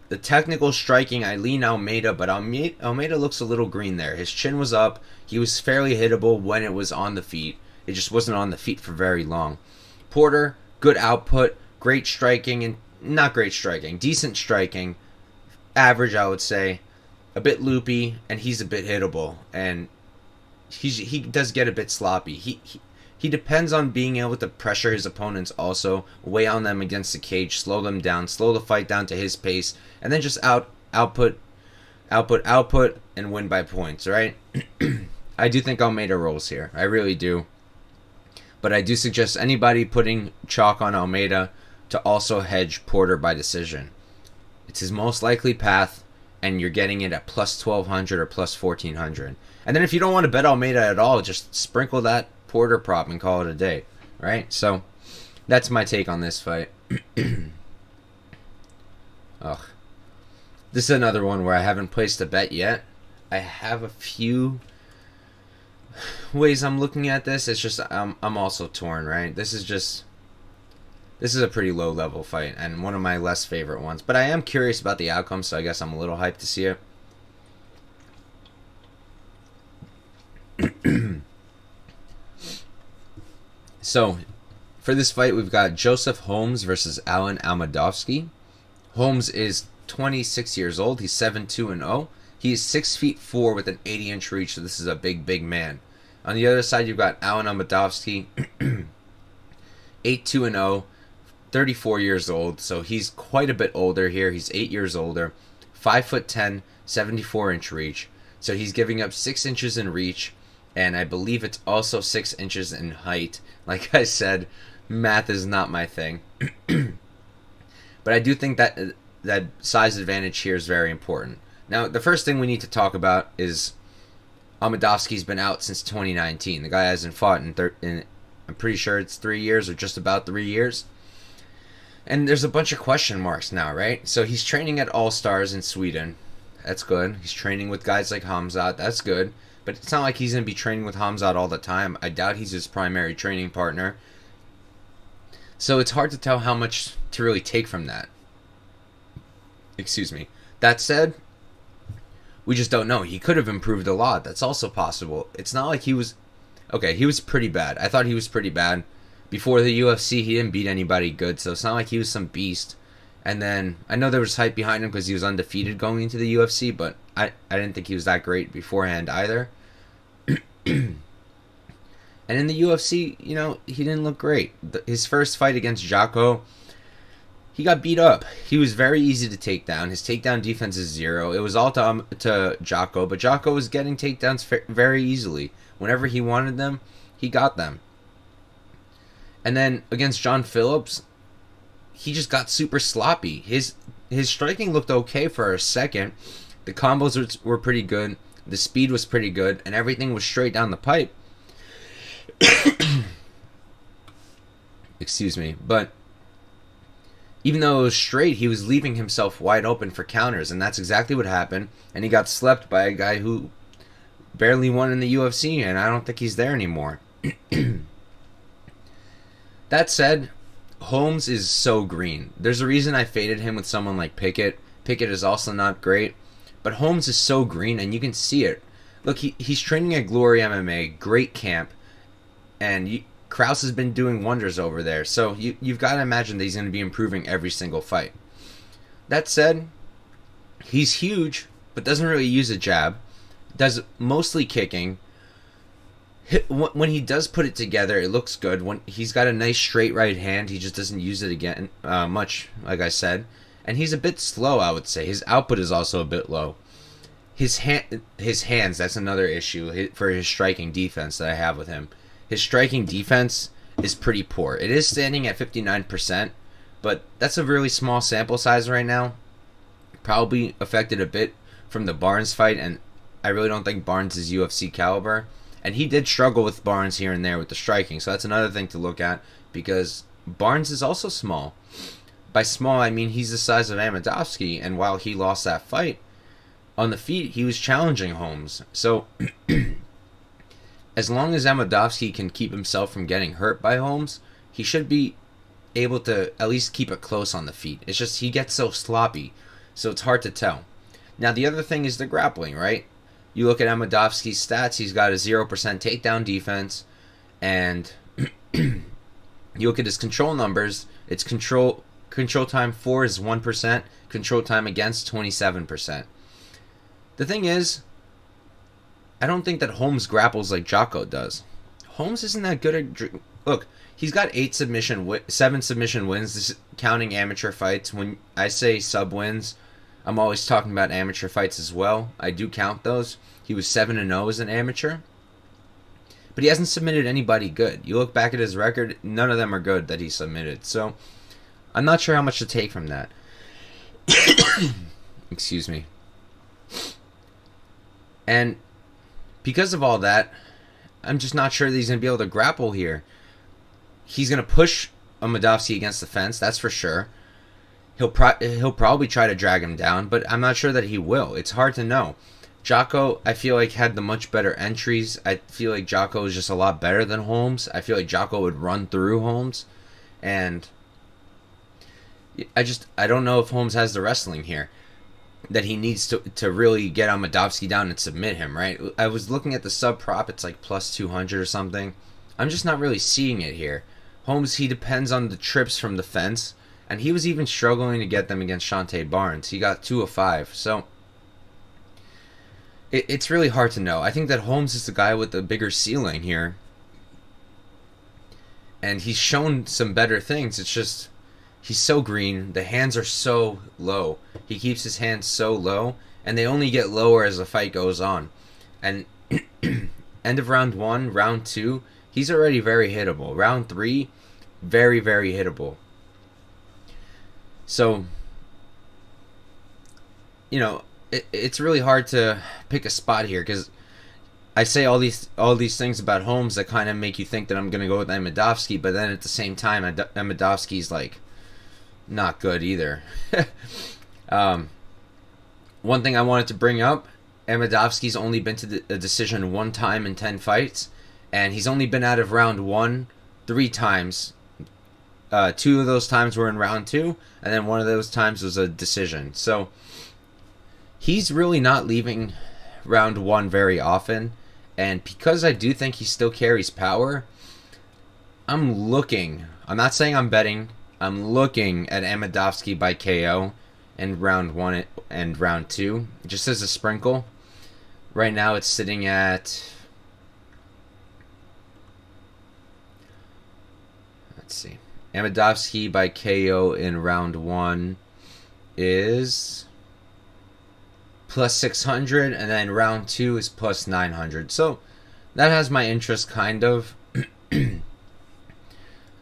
The technical striking, I lean Almeida, but Almeida looks a little green there. His chin was up. He was fairly hittable when it was on the feet. It just wasn't on the feet for very long. Porter, good output, great striking, and not great striking, decent striking, average I would say, a bit loopy, and he's a bit hittable, and he does get a bit sloppy. He depends on being able to pressure his opponents also, weigh on them against the cage, slow them down, slow the fight down to his pace, and then just output output, and win by points, right? I do think Almeida rolls here. I really do. But I do suggest anybody putting chalk on Almeida to also hedge Porter by decision. It's his most likely path, and you're getting it at plus 1,200 or plus 1,400. And then if you don't want to bet Almeida at all, just sprinkle that Porter prop and call it a day, right? So that's my take on this fight. Ugh. This is another one where I haven't placed a bet yet. I have a few ways I'm looking at this. It's just I'm also torn, right? This is a pretty low level fight and one of my less favorite ones, but I am curious about the outcome, so I guess I'm a little hyped to see it. So for this fight, we've got Joseph Holmes versus Alen Amedovski. Holmes is 26 years old. He's 7-2-0. He is 6'4" with an 80-inch reach, so this is a big man. On the other side, you've got Alen Amedovski, 8-2-0, 34 years old, so he's quite a bit older here. He's 8 years older, 5'10", 74-inch reach. So he's giving up 6 inches in reach, and I believe it's also 6 inches in height. Like I said, math is not my thing. But I do think that that size advantage here is very important. Now, the first thing we need to talk about is Amedovski's been out since 2019. The guy hasn't fought in I'm pretty sure it's 3 years or just about 3 years. And there's a bunch of question marks now, right? So he's training at All Stars in Sweden. That's good. He's training with guys like Hamzat. That's good. But it's not like he's going to be training with Hamzat all the time. I doubt he's his primary training partner. So it's hard to tell how much to really take from that. Excuse me. That said, we just don't know. He could have improved a lot. That's also possible. It's not like he was... Okay, he was pretty bad. I thought he was pretty bad. Before the UFC, he didn't beat anybody good, so it's not like he was some beast. And then, I know there was hype behind him because he was undefeated going into the UFC, but I didn't think he was that great beforehand either. And in the UFC, you know, he didn't look great. His first fight against Njokuani, he got beat up. He was very easy to take down. His takedown defense is 0. It was all to Njokuani, but Njokuani was getting takedowns very easily. Whenever he wanted them, he got them. And then against John Phillips, he just got super sloppy. His striking looked okay for a second. The combos were pretty good. The speed was pretty good. And everything was straight down the pipe. Excuse me. But even though it was straight, he was leaving himself wide open for counters. And that's exactly what happened. And he got slept by a guy who barely won in the UFC. And I don't think he's there anymore. That said, Holmes is so green. There's a reason I faded him with someone like Pickett. Pickett is also not great. But Holmes is so green, and you can see it. Look, he's training at Glory MMA, great camp. And Krause has been doing wonders over there. So you've got to imagine that he's going to be improving every single fight. That said, he's huge, but doesn't really use a jab. Does mostly kicking. When he does put it together, it looks good. When he's got a nice straight right hand, he just doesn't use it again much, like I said. And he's a bit slow, I would say. His output is also a bit low. His hands, that's another issue for his striking defense that I have with him. His striking defense is pretty poor. It is standing at 59%, but that's a really small sample size right now. Probably affected a bit from the Barnes fight, and I really don't think Barnes is UFC caliber. And he did struggle with Barnes here and there with the striking, so that's another thing to look at, because Barnes is also small. By small, I mean he's the size of Amedovski, and while he lost that fight, on the feet, he was challenging Holmes. So, as long as Amedovski can keep himself from getting hurt by Holmes, he should be able to at least keep it close on the feet. It's just he gets so sloppy, so it's hard to tell. Now, the other thing is the grappling, right? You look at Amedovski's stats, he's got a 0% takedown defense, and you look at his control numbers, it's control time for is 1%, control time against 27%. The thing is, I don't think that Holmes grapples like Njokuani does. Holmes isn't that good at... Look, he's got 7 submission wins, this is counting amateur fights. When I say sub wins, I'm always talking about amateur fights as well. I do count those. He was 7-0 as an amateur. But he hasn't submitted anybody good. You look back at his record, none of them are good that he submitted. So, I'm not sure how much to take from that. Excuse me. And because of all that, I'm just not sure that he's going to be able to grapple here. He's going to push Amedovski against the fence, that's for sure. He'll probably try to drag him down, but I'm not sure that he will. It's hard to know. Jocko, I feel like, had the much better entries. I feel like Jocko is just a lot better than Holmes. I feel like Jocko would run through Holmes. And I don't know if Holmes has the wrestling here that he needs to really get Amedovski down and submit him, right? I was looking at the sub prop. It's like plus 200 or something. I'm just not really seeing it here. Holmes, he depends on the trips from the fence. And he was even struggling to get them against Shante Barnes. He got 2 of 5. So it's really hard to know. I think that Holmes is the guy with the bigger ceiling here. And he's shown some better things. It's just, he's so green. The hands are so low. He keeps his hands so low. And they only get lower as the fight goes on. And end of round 1, round 2, he's already very hittable. Round 3, very, very hittable. So, you know, it's really hard to pick a spot here because I say all these things about Holmes that kind of make you think that I'm going to go with Amedovski, but then at the same time, Amedovski's like not good either. One thing I wanted to bring up, Amedovski's only been to a decision 1 time in 10 fights, and he's only been out of round 1 3 times. 2 of those times were in round 2, and then 1 of those times was a decision. So he's really not leaving round 1 very often, and because I do think he still carries power, I'm not saying I'm betting, I'm looking at Amedovski by KO in round 1 and round 2, just as a sprinkle. Right now it's sitting at, let's see, Amedovski by KO in round 1 is plus 600, and then round 2 is plus 900. So that has my interest, kind of. I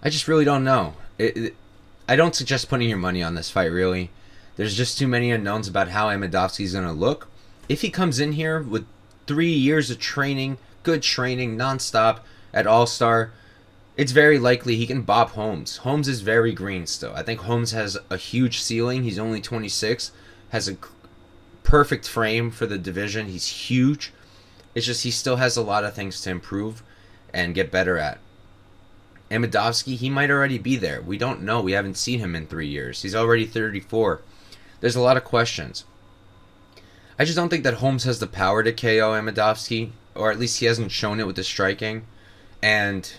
just really don't know. I don't suggest putting your money on this fight, really. There's just too many unknowns about how Amedovski is going to look. If he comes in here with 3 years of training, good training, nonstop at All-Star, it's very likely he can bop Holmes. Holmes is very green still. I think Holmes has a huge ceiling. He's only 26, has a perfect frame for the division. He's huge. It's just he still has a lot of things to improve and get better at. Amedovski, he might already be there. We don't know. We haven't seen him in 3 years. He's already 34. There's a lot of questions. I just don't think that Holmes has the power to KO Amedovski, or at least he hasn't shown it with the striking. And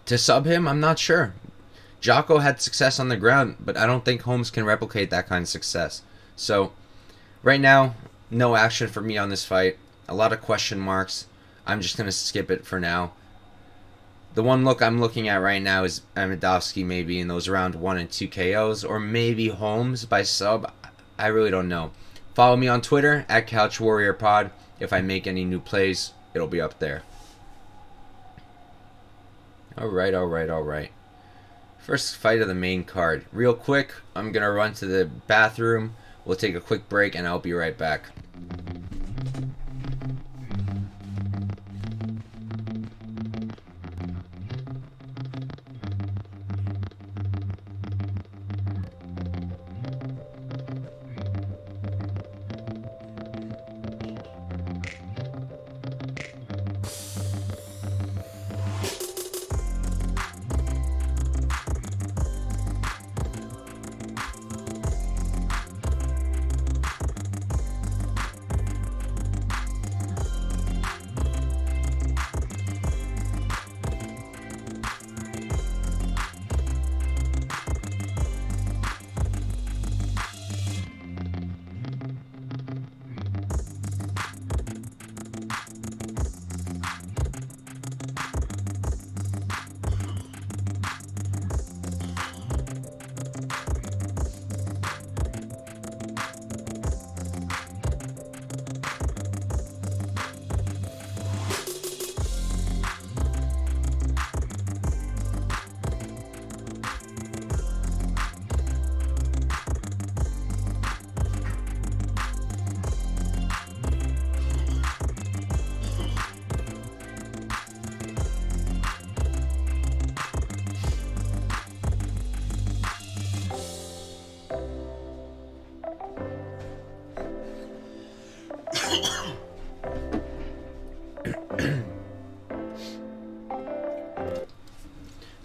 to sub him, I'm not sure. Jocko had success on the ground, but I don't think Holmes can replicate that kind of success. So, right now, no action for me on this fight. A lot of question marks. I'm just going to skip it for now. The one look I'm looking at right now is Amedovski maybe in those round 1 and 2 KOs, or maybe Holmes by sub. I really don't know. Follow me on Twitter, at CouchWarriorPod. If I make any new plays, it'll be up there. Alright. First fight of the main card. Real quick, I'm going to run to the bathroom. We'll take a quick break and I'll be right back.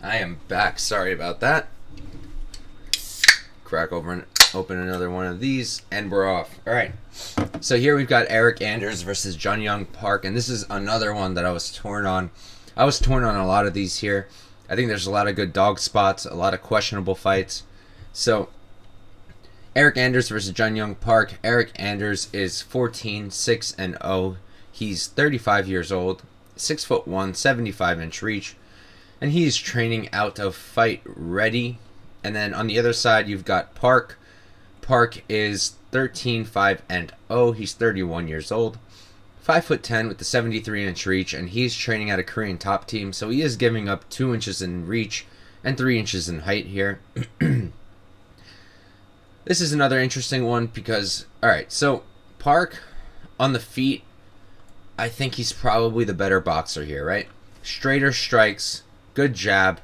I am back. Sorry about that. Crack open another one of these, and we're off. All right. So here we've got Eryk Anders versus Jun-Young Park, and this is another one that I was torn on. I was torn on a lot of these here. I think there's a lot of good dog spots, a lot of questionable fights. So Eryk Anders versus Jun-Young Park. Eryk Anders is 14-6-0. He's 35 years old, 6'1", 75-inch reach, and he's training out of Fight Ready. And then on the other side, you've got Park. Park is 13-5-0. He's 31 years old, 5'10" with the 73-inch reach, and he's training at a Korean top team, so he is giving up 2 inches in reach and 3 inches in height here. This is another interesting one because, alright, so Park on the feet, I think he's probably the better boxer here, right? Straighter strikes, good jab,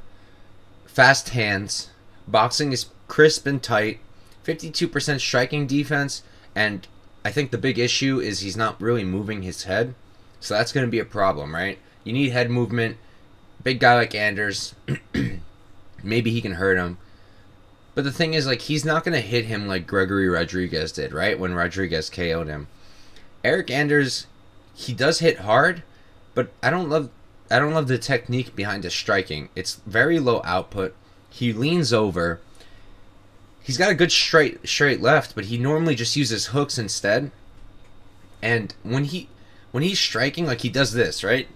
fast hands, boxing is crisp and tight, 52% striking defense, and I think the big issue is he's not really moving his head, so that's going to be a problem, right? You need head movement. Big guy like Anders, maybe he can hurt him. But the thing is, like, he's not going to hit him like Gregory Rodriguez did, right? When Rodriguez KO'd him. Eryk Anders, he does hit hard, but I don't love the technique behind his striking. It's very low output. He leans over. He's got a good straight left, but he normally just uses hooks instead. And when he's striking, like, he does this, right?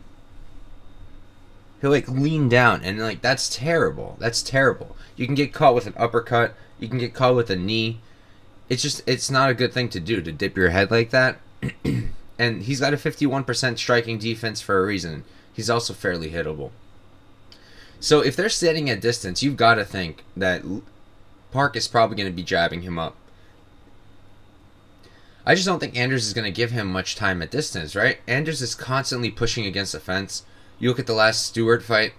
He'll like lean down, and like that's terrible. That's terrible. You can get caught with an uppercut. You can get caught with a knee. It's not a good thing to do, to dip your head like that. And he's got a 51% striking defense for a reason. He's also fairly hittable. So if they're sitting at distance, you've got to think that Park is probably going to be jabbing him up. I just don't think Anders is going to give him much time at distance, right? Anders is constantly pushing against the fence. You look at the last Stewart fight.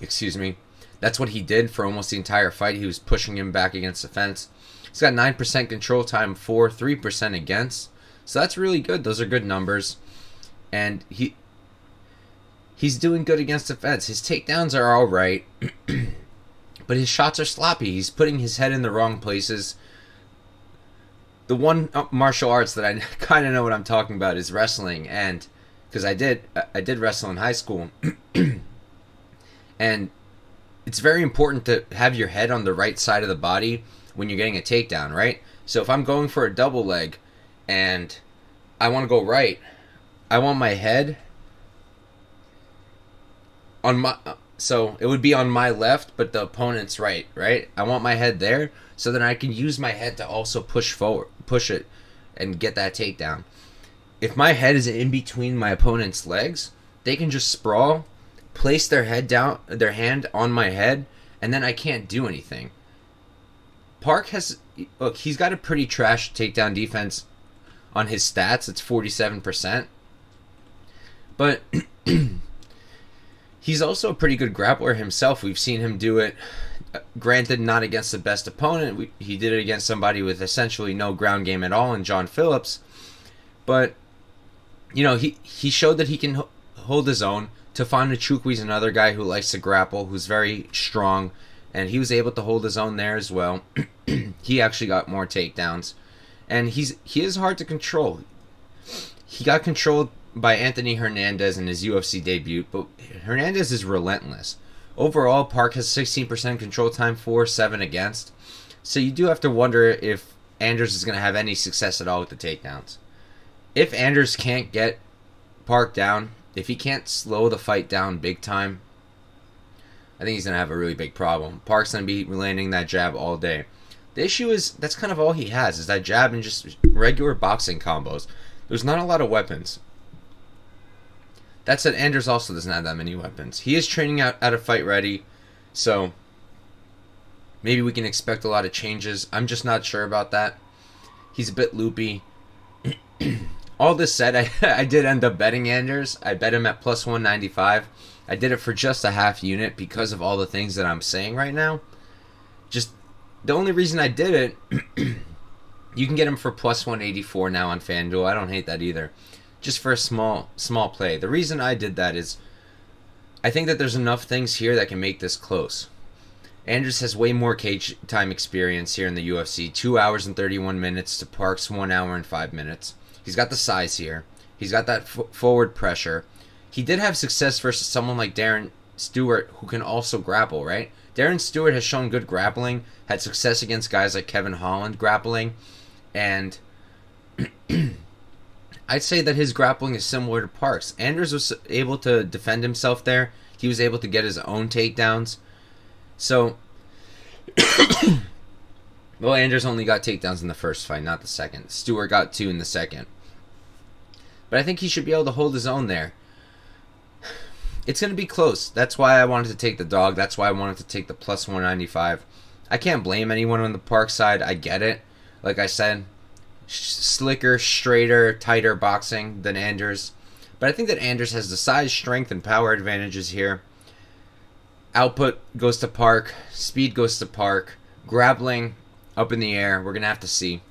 Excuse me. That's what he did for almost the entire fight. He was pushing him back against the fence. He's got 9% control time for, 3% against. So that's really good. Those are good numbers. And he's doing good against the fence. His takedowns are all right. But his shots are sloppy. He's putting his head in the wrong places. The one martial arts that I kind of know what I'm talking about is wrestling, and because I did wrestle in high school, and it's very important to have your head on the right side of the body when you're getting a takedown, right? So if I'm going for a double leg and I want to go right, I want my head on my, so it would be on my left, but the opponent's right? I want my head there so that I can use my head to also push it, and get that takedown. If my head is in between my opponent's legs, they can just sprawl, place their hand on my head, and then I can't do anything. Park he's got a pretty trash takedown defense on his stats. It's 47%. But he's also a pretty good grappler himself. We've seen him do it, granted not against the best opponent. He did it against somebody with essentially no ground game at all in John Phillips. But, you know, he showed that he can hold his own. Tafon Njokuani another guy who likes to grapple, who's very strong, and he was able to hold his own there as well. He actually got more takedowns. And he is hard to control. He got controlled by Anthony Hernandez in his UFC debut, but Hernandez is relentless. Overall, Park has 16% control time for, 7 against. So you do have to wonder if Anders is going to have any success at all with the takedowns. If Anders can't get Park down, if he can't slow the fight down big time, I think he's going to have a really big problem. Park's going to be landing that jab all day. The issue is, that's kind of all he has, is that jab and just regular boxing combos. There's not a lot of weapons. That said, Anders also doesn't have that many weapons. He is training out of Fight Ready, so maybe we can expect a lot of changes. I'm just not sure about that. He's a bit loopy. All this said, I did end up betting Anders. I bet him at plus 195. I did it for just a half unit because of all the things that I'm saying right now. Just the only reason I did it You can get him for plus 184 now on FanDuel. I don't hate that either. Just for a small play. The reason I did that is I think that there's enough things here that can make this close. Anders has way more cage time experience here in the UFC. 2 hours and 31 minutes to Park's 1 hour and 5 minutes. He's got the size here. He's got that forward pressure. He did have success versus someone like Darren Stewart, who can also grapple, right? Darren Stewart has shown good grappling, had success against guys like Kevin Holland grappling, and I'd say that his grappling is similar to Park's. Anders was able to defend himself there. He was able to get his own takedowns. So, well, Anders only got takedowns in the first fight, not the second. Stewart got 2 in the second. But I think he should be able to hold his own there. It's going to be close. That's why I wanted to take the dog. That's why I wanted to take the plus 195. I can't blame anyone on the Park side. I get it. Like I said, slicker, straighter, tighter boxing than Anders. But I think that Anders has the size, strength, and power advantages here. Output goes to Park. Speed goes to Park. Grappling up in the air. We're going to have to see.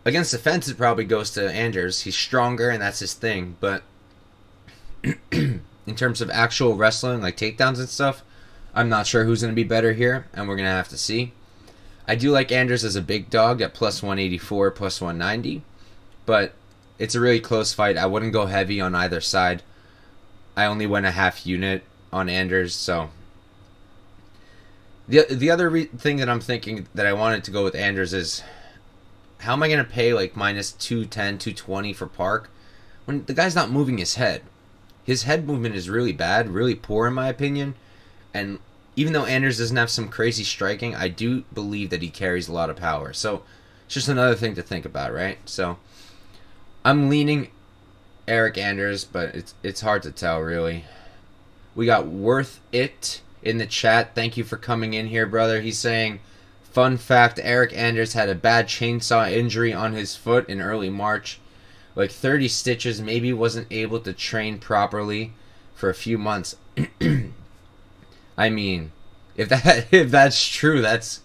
Against the fence, it probably goes to Anders. He's stronger, and that's his thing. But in terms of actual wrestling, like takedowns and stuff, I'm not sure who's going to be better here, and we're going to have to see. I do like Anders as a big dog at plus 184, plus 190, but it's a really close fight. I wouldn't go heavy on either side. I only went a half unit on Anders, so the other thing that I'm thinking that I wanted to go with Anders is, how am I going to pay like minus 210, 220 for Park when the guy's not moving his head? His head movement is really bad, really poor in my opinion, and even though Anders doesn't have some crazy striking, I do believe that he carries a lot of power. So it's just another thing to think about, right? So I'm leaning Eryk Anders, but it's hard to tell, really. We got Worth It in the chat. Thank you for coming in here, brother. He's saying, fun fact, Eryk Anders had a bad chainsaw injury on his foot in early March. Like 30 stitches, maybe wasn't able to train properly for a few months. I mean, if that's true, that's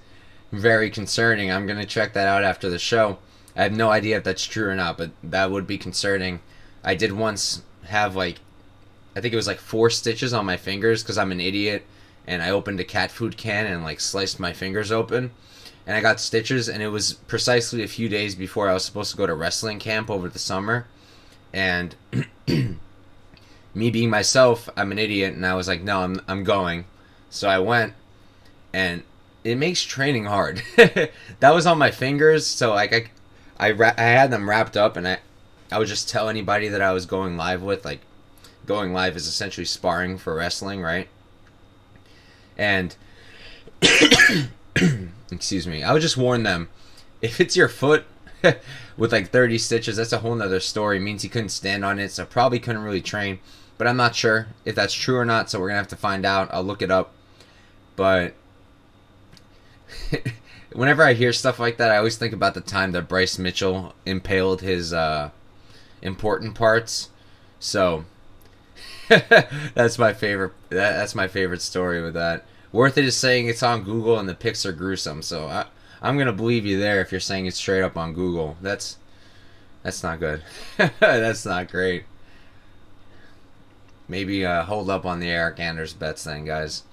very concerning. I'm going to check that out after the show. I have no idea if that's true or not, but that would be concerning. I did once have I think it was 4 stitches on my fingers because I'm an idiot, and I opened a cat food can and sliced my fingers open, and I got stitches, and it was precisely a few days before I was supposed to go to wrestling camp over the summer, and me being myself, I'm an idiot, and I was like, no, I'm going. So I went, and it makes training hard. That was on my fingers, so I had them wrapped up, and I would just tell anybody that I was going live with, going live is essentially sparring for wrestling, right? And excuse me, I would just warn them, if it's your foot with 30 stitches, that's a whole nother story. It means he couldn't stand on it, so probably couldn't really train. But I'm not sure if that's true or not, so we're gonna have to find out. I'll look it up. But whenever I hear stuff like that, I always think about the time that Bryce Mitchell impaled his important parts. So that's my favorite. That's my favorite story with that. Worth It is saying it's on Google and the pics are gruesome. So I'm gonna believe you there if you're saying it's straight up on Google. That's not good. That's not great. Maybe hold up on the Eryk Anders bets then, guys.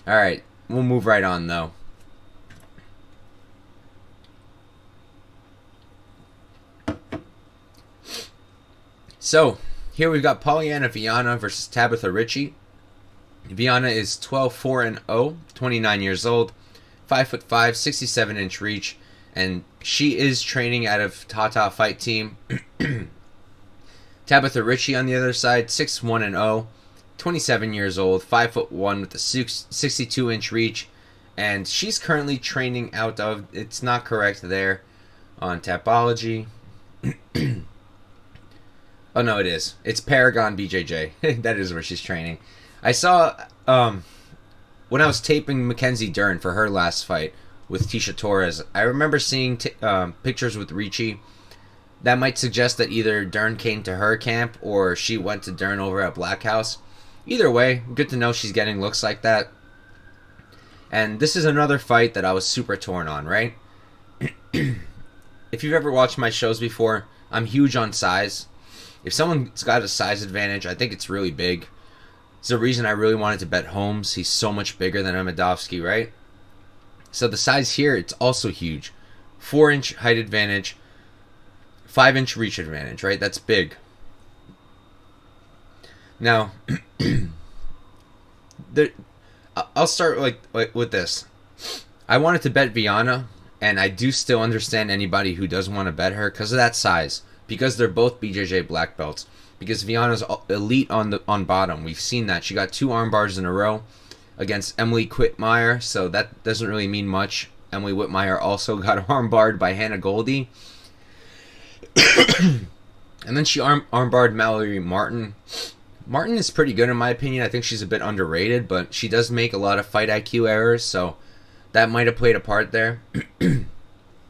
All right, we'll move right on though. So here we've got Polyana Viana versus Tabatha Ricci. Viana is 12-4-0, 29 years old, 5'5", 67-inch reach, and she is training out of Tata Fight Team. Tabatha Ricci on the other side, 6'1-0, 27 years old, 5'1" with a 62-inch reach, and she's currently training out of, it's not correct there on Tapology. Oh no, it is. It's Paragon BJJ. That is where she's training. I saw, when I was taping Mackenzie Dern for her last fight with Tisha Torres, I remember seeing pictures with Ricci. That might suggest that either Dern came to her camp or she went to Dern over at Black House. Either way, good to know she's getting looks like that. And this is another fight that I was super torn on, right? if you've ever watched my shows before, I'm huge on size. If someone's got a size advantage, I think it's really big. It's the reason I really wanted to bet Holmes. He's so much bigger than Amedovski, right? So the size here, it's also huge. 4-inch height advantage, 5-inch reach advantage, right? That's big. Now, I'll start with this. I wanted to bet Viana, and I do still understand anybody who does want to bet her because of that size. Because they're both BJJ black belts. Because Viana's elite on bottom. We've seen that. She got 2 arm bars in a row against Emily Whitmire, so that doesn't really mean much. Emily Whitmire also got arm-barred by Hannah Goldie. And then she arm-barred Mallory Martin. Martin is pretty good in my opinion. I think she's a bit underrated, but she does make a lot of fight IQ errors, so that might have played a part there. And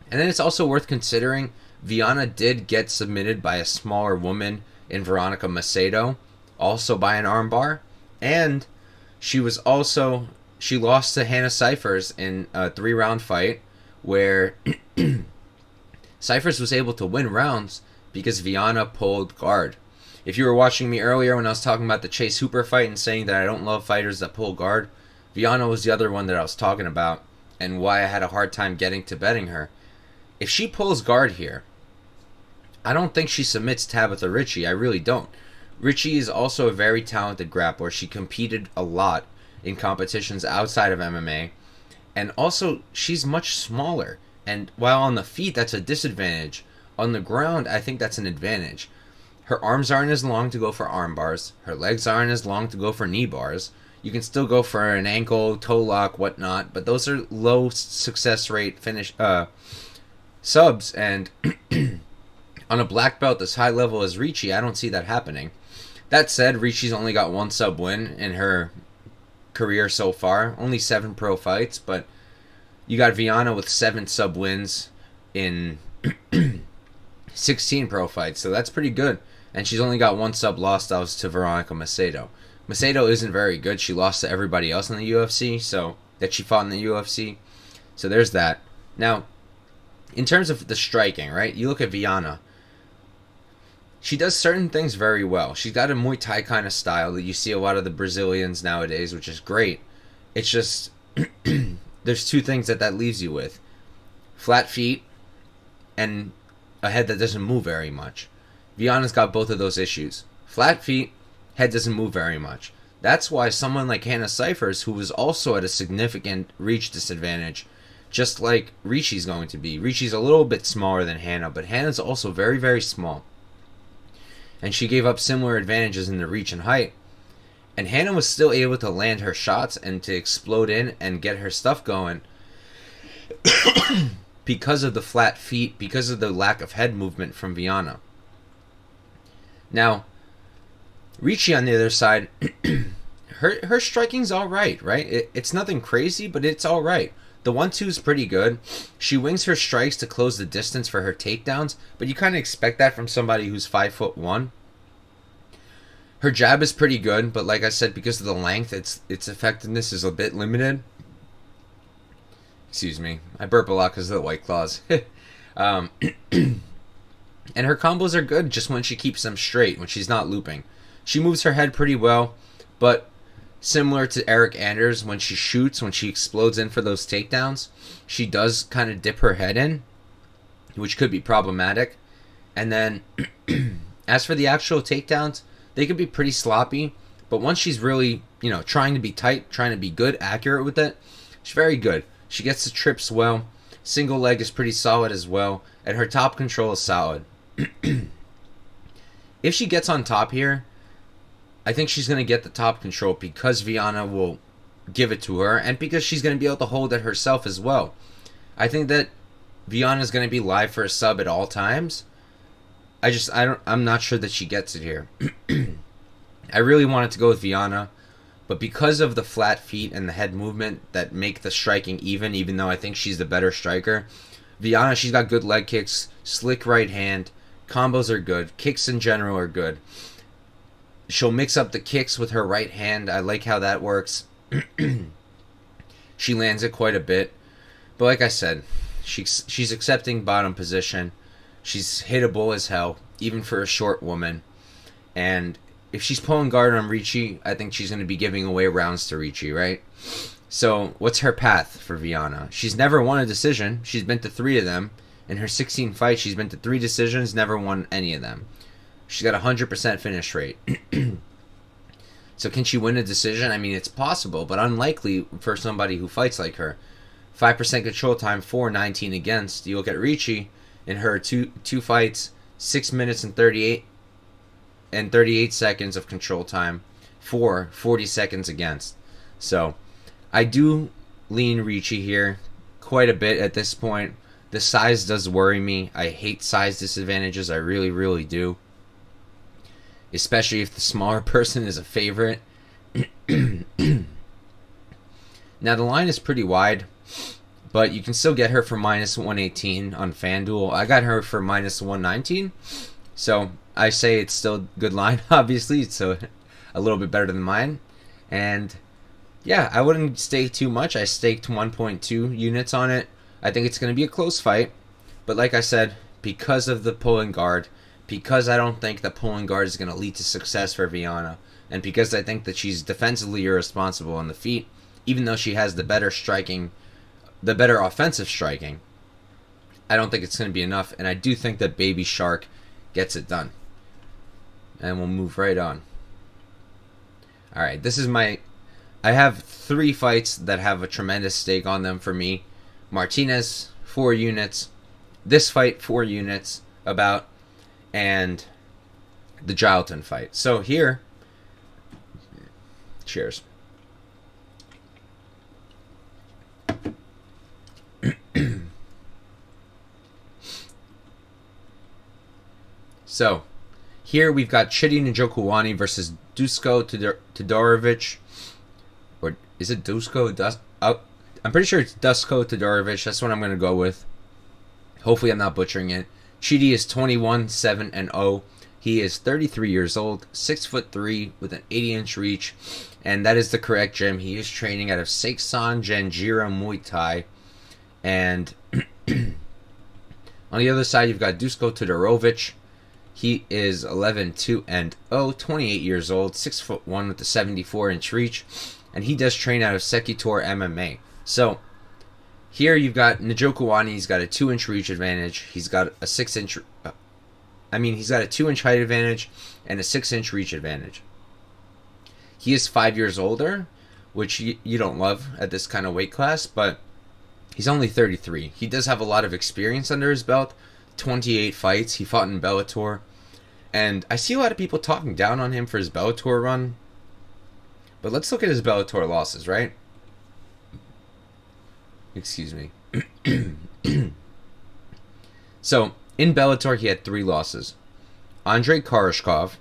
then it's also worth considering, Viana did get submitted by a smaller woman in Veronica Macedo, also by an armbar, and she lost to Hannah Cyphers in a 3-round fight where Cyphers was able to win rounds because Viana pulled guard. If you were watching me earlier when I was talking about the Chase Hooper fight and saying that I don't love fighters that pull guard, Viana was the other one that I was talking about and why I had a hard time getting to betting her. If she pulls guard here, I don't think she submits Tabatha Ricci. I really don't. Ricci is also a very talented grappler. She competed a lot in competitions outside of MMA. And also, she's much smaller. And while on the feet, that's a disadvantage. On the ground, I think that's an advantage. Her arms aren't as long to go for arm bars. Her legs aren't as long to go for knee bars. You can still go for an ankle, toe lock, whatnot. But those are low success rate subs. And on a black belt as high level as Ricci, I don't see that happening. That said, Ricci's only got 1 sub win in her career so far. Only 7 pro fights, but you got Viana with 7 sub wins in 16 pro fights, so that's pretty good. And she's only got 1 sub loss. That was to Veronica Macedo. Macedo isn't very good. She lost to everybody else in the UFC, so that she fought in the UFC. So there's that. Now, in terms of the striking, right? You look at Viana. She does certain things very well. She's got a Muay Thai kind of style that you see a lot of the Brazilians nowadays, which is great. It's just, there's 2 things that leaves you with. Flat feet and a head that doesn't move very much. Viana's got both of those issues. Flat feet, head doesn't move very much. That's why someone like Hannah Cyphers, who was also at a significant reach disadvantage, just like Ricci's going to be. Ricci's a little bit smaller than Hannah, but Hannah's also very, very small. And she gave up similar advantages in the reach and height. And Hannah was still able to land her shots and to explode in and get her stuff going because of the flat feet, because of the lack of head movement from Viana. Now, Ricci on the other side, her striking's alright, right? It's nothing crazy, but it's alright. The 1-2 is pretty good. She wings her strikes to close the distance for her takedowns, but you kind of expect that from somebody who's 5'1". Her jab is pretty good, but like I said, because of the length, its effectiveness is a bit limited. Excuse me. I burp a lot because of the White Claws. And her combos are good just when she keeps them straight, when she's not looping. She moves her head pretty well, but similar to Eryk Anders, when she shoots, when she explodes in for those takedowns, she does kind of dip her head in, which could be problematic. And then, as for the actual takedowns, they could be pretty sloppy, but once she's really, trying to be tight, trying to be good, accurate with it, she's very good. She gets the trips well, single leg is pretty solid as well, and her top control is solid. If she gets on top here, I think she's going to get the top control because Viana will give it to her and because she's going to be able to hold it herself as well. I think that Viana is going to be live for a sub at all times. I'm not sure that she gets it here. I really wanted to go with Viana, but because of the flat feet and the head movement that make the striking even though I think she's the better striker, Viana, she's got good leg kicks, slick right hand, combos are good, kicks in general are good. She'll mix up the kicks with her right hand. I like how that works. She lands it quite a bit. But like I said, She's accepting bottom position. She's hittable as hell, even for a short woman. And if she's pulling guard on Ricci, I think she's going to be giving away rounds to Ricci, right? So what's her path for Viana? She's never won a decision. She's been to 3 of them. In her 16 fights, she's been to 3 decisions, never won any of them. She's got a 100% finish rate. So can she win a decision? I mean, it's possible, but unlikely for somebody who fights like her. 5% control time, 4-19 against. You look at Ricci in her two fights, 6 minutes and 38 seconds of control time, 40 seconds against. So I do lean Ricci here quite a bit at this point. The size does worry me. I hate size disadvantages. I really, really do. Especially if the smaller person is a favorite. Now, the line is pretty wide, but you can still get her for minus 118 on FanDuel. I got her for minus 119. So I say it's still a good line, obviously. It's a little bit better than mine. And yeah, I wouldn't stake too much. I staked 1.2 units on it. I think it's going to be a close fight. But like I said, because of the pulling guard, because I don't think that pulling guard is going to lead to success for Viana, and because I think that she's defensively irresponsible on the feet, even though she has the better offensive striking, I don't think it's going to be enough. And I do think that Baby Shark gets it done. And we'll move right on. Alright, this is I have 3 fights that have a tremendous stake on them for me. Martinez, 4 units. This fight, 4 units, about. And the Jailton fight. So here, cheers. So here we've got Chidi Njokuani versus Dusko Todorovic. Or is it Dusko? I'm pretty sure it's Dusko Todorovic. That's what I'm going to go with. Hopefully I'm not butchering it. Chidi is 21, 7-0. He is 33 years old, 6'3", with an 80-inch reach, and that is the correct gym. He is training out of Seksan Janjira Muay Thai. And on the other side, you've got Dusko Todorovic. He is 11-2-0, 28 years old, 6'1", with a 74-inch reach, and he does train out of Sekitor MMA. So here you've got Njokuani. He's got a 2-inch reach advantage. He's got a 6-inch. He's got a 2-inch height advantage and a 6-inch reach advantage. He is 5 years older, which you don't love at this kind of weight class, but he's only 33. He does have a lot of experience under his belt. 28 fights. He fought in Bellator, and I see a lot of people talking down on him for his Bellator run. But let's look at his Bellator losses, right? Excuse me. So, in Bellator, he had 3 losses. Andrei Koreshkov.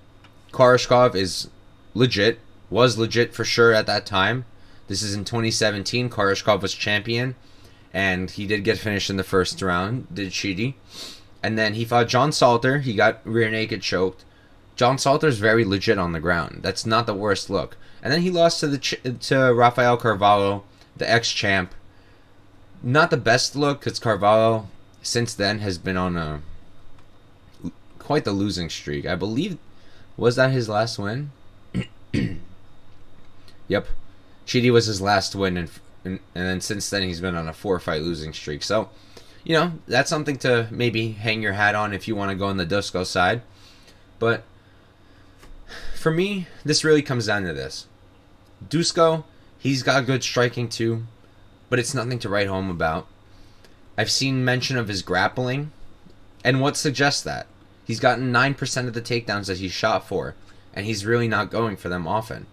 Koreshkov is legit. Was legit for sure at that time. This is in 2017. Koreshkov was champion. And he did get finished in the first round. Did Chidi. And then he fought John Salter. He got rear naked choked. John Salter's very legit on the ground. That's not the worst look. And then he lost to Rafael Carvalho, the ex-champ. Not the best look, because Carvalho, since then, has been on quite the losing streak. I believe, was that his last win? Yep. Chidi was his last win, and then since then, he's been on a 4-fight losing streak. So, that's something to maybe hang your hat on if you want to go on the Dusko side. But for me, this really comes down to this. Dusko, he's got good striking too, but it's nothing to write home about. I've seen mention of his grappling, and what suggests that? He's gotten 9% of the takedowns that he's shot for, and he's really not going for them often.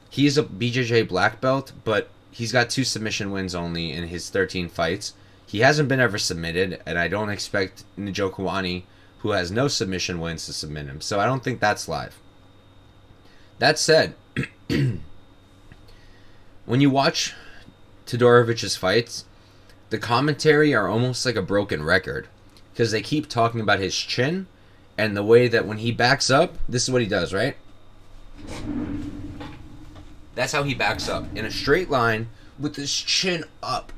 He is a BJJ black belt, but he's got 2 submission wins only in his 13 fights. He hasn't been ever submitted, and I don't expect Njokuani, who has no submission wins, to submit him. So I don't think that's live. That said, when you watch Todorovic's fights, the commentary are almost like a broken record, because they keep talking about his chin and the way that when he backs up, this is what he does, right? That's how he backs up, in a straight line with his chin up.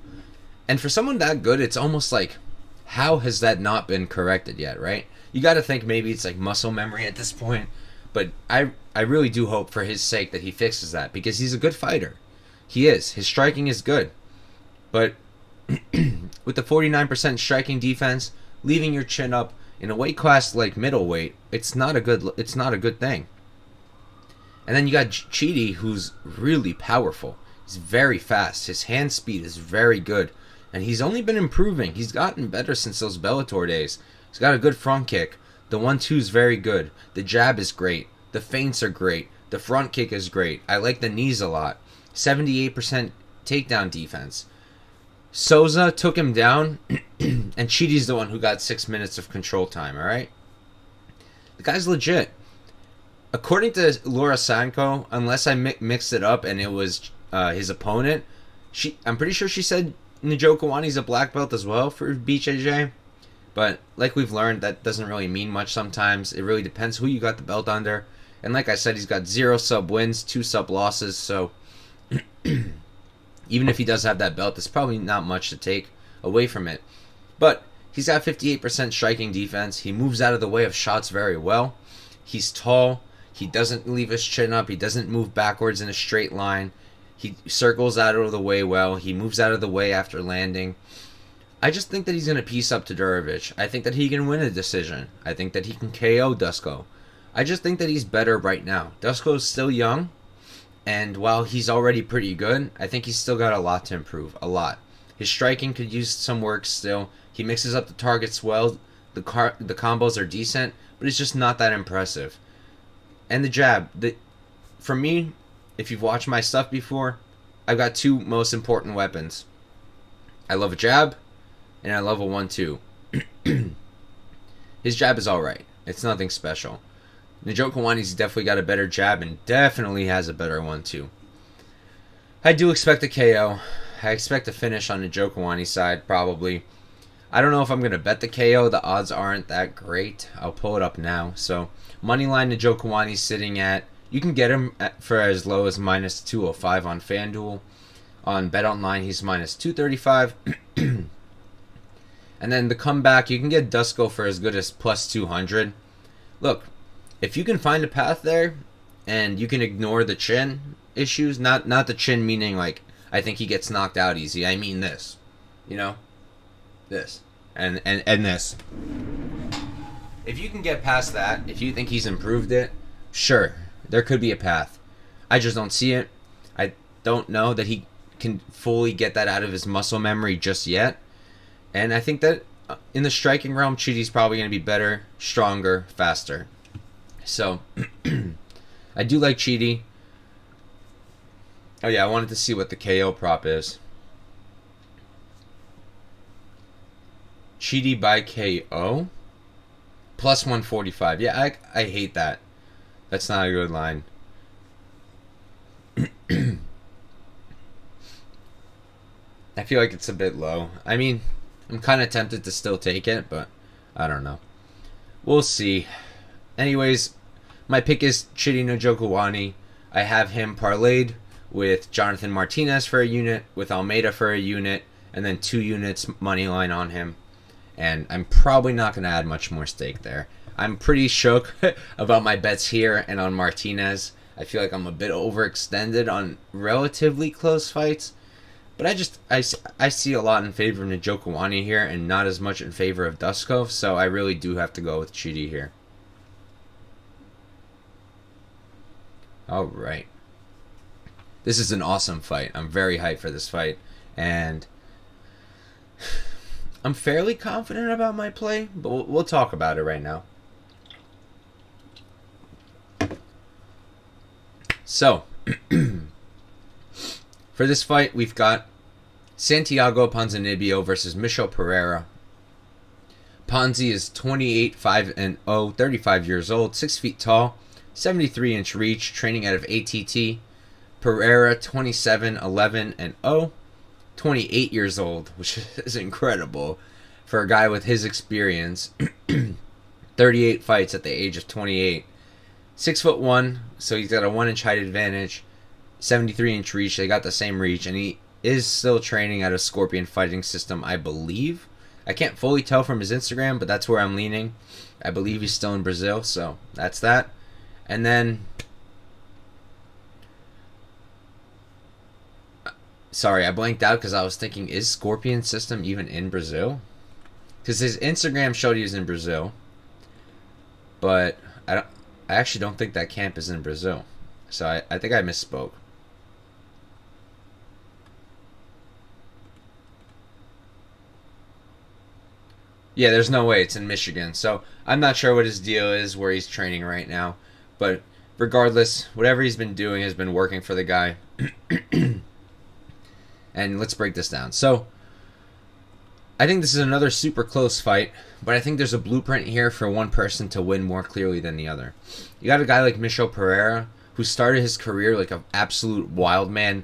And for someone that good, it's almost like, how has that not been corrected yet, right? You got to think maybe it's like muscle memory at this point. But I really do hope for his sake that he fixes that, because he's a good fighter. He is. His striking is good. But with the 49% striking defense, leaving your chin up in a weight class like middleweight, it's not a good thing. And then you got Chidi, who's really powerful. He's very fast. His hand speed is very good. And he's only been improving. He's gotten better since those Bellator days. He's got a good front kick. The 1-2 is very good. The jab is great. The feints are great. The front kick is great. I like the knees a lot. 78% takedown defense. Souza took him down, and Chidi's the one who got 6 minutes of control time, alright? The guy's legit. According to Laura Sanko, unless I mixed it up and it was his opponent, I'm pretty sure she said Njokuani's a black belt as well for BJJ. But like we've learned, that doesn't really mean much sometimes. It really depends who you got the belt under. And like I said, he's got 0 sub wins, 2 sub losses, so even if he does have that belt, there's probably not much to take away from it. But he's got 58% striking defense. He moves out of the way of shots very well. He's tall. He doesn't leave his chin up. He doesn't move backwards in a straight line. He circles out of the way well. He moves out of the way after landing. I just think that he's going to piece up Todorovic. I think that he can win a decision. I think that he can KO Dusko. I just think that he's better right now. Dusko's still young, and while he's already pretty good, I think he's still got a lot to improve. A lot. His striking could use some work still. He mixes up the targets well. The combos are decent, but it's just not that impressive. And the jab. For me, if you've watched my stuff before, I've got 2 most important weapons. I love a jab, and I love a 1-2. His jab is alright. It's nothing special. Njokuani's definitely got a better jab and definitely has a better 1-2. I do expect a KO. I expect a finish on Njokuani's side, probably. I don't know if I'm going to bet the KO. The odds aren't that great. I'll pull it up now. So, moneyline Njokuani's sitting at, you can get him for as low as minus 205 on FanDuel. On BetOnline, he's minus 235. And then the comeback, you can get Dusko for as good as plus 200. Look, if you can find a path there, and you can ignore the chin issues, not the chin meaning like, I think he gets knocked out easy. I mean this. You know? This. And this. If you can get past that, if you think he's improved it, sure, there could be a path. I just don't see it. I don't know that he can fully get that out of his muscle memory just yet. And I think that in the striking realm, Chidi's probably going to be better, stronger, faster. So, I do like Chidi. Oh yeah, I wanted to see what the KO prop is. Chidi by KO? Plus 145. Yeah, I hate that. That's not a good line. I feel like it's a bit low. I mean, I'm kind of tempted to still take it, but I don't know. We'll see. Anyways, my pick is Chidi Njokuani. I have him parlayed with Jonathan Martinez for a unit, with Almeida for a unit, and then 2 units money line on him. And I'm probably not going to add much more stake there. I'm pretty shook about my bets here and on Martinez. I feel like I'm a bit overextended on relatively close fights. But I see a lot in favor of Njokuani here and not as much in favor of Dusko. So I really do have to go with Chidi here. Alright. This is an awesome fight. I'm very hyped for this fight. And I'm fairly confident about my play, but we'll talk about it right now. So, for this fight, we've got Santiago Ponzinibbio versus Michel Pereira. Ponzi is 28, 5-0, 35 years old, 6 feet tall, 73-inch reach, training out of ATT. Pereira, 27, 11-0. 28 years old, which is incredible for a guy with his experience. 38 fights at the age of 28. 6'1", so he's got a 1-inch height advantage. 73-inch reach, they got the same reach, and is still training at a Scorpion fighting system, I believe. I can't fully tell from his Instagram, but that's where I'm leaning. I believe he's still in Brazil, so that's that. And then, sorry, I blanked out because I was thinking, is Scorpion system even in Brazil? Because his Instagram showed he was in Brazil, but I actually don't think that camp is in Brazil. So I think I misspoke. Yeah, there's no way it's in Michigan. So I'm not sure what his deal is, where he's training right now. But regardless, whatever he's been doing has been working for the guy. And let's break this down. So I think this is another super close fight, but I think there's a blueprint here for one person to win more clearly than the other. You got a guy like Michel Pereira, who started his career like an absolute wild man.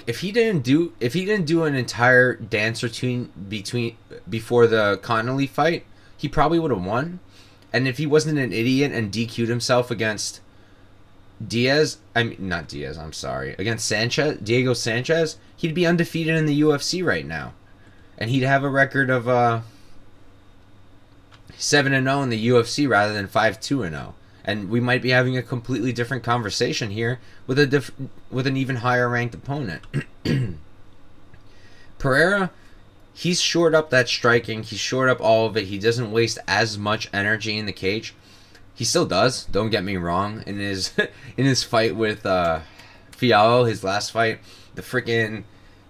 If he didn't do an entire dance routine before the Connolly fight, he probably would have won. And if he wasn't an idiot and DQ'd himself against against Diego Sanchez, he'd be undefeated in the UFC right now. And he'd have a record of 7-0 in the UFC rather than 5-2-0. And we might be having a completely different conversation here with an even higher ranked opponent. Pereira, he's shored up that striking. He's shored up all of it. He doesn't waste as much energy in the cage. He still does. Don't get me wrong. In his fight with Fialho, his last fight, the freaking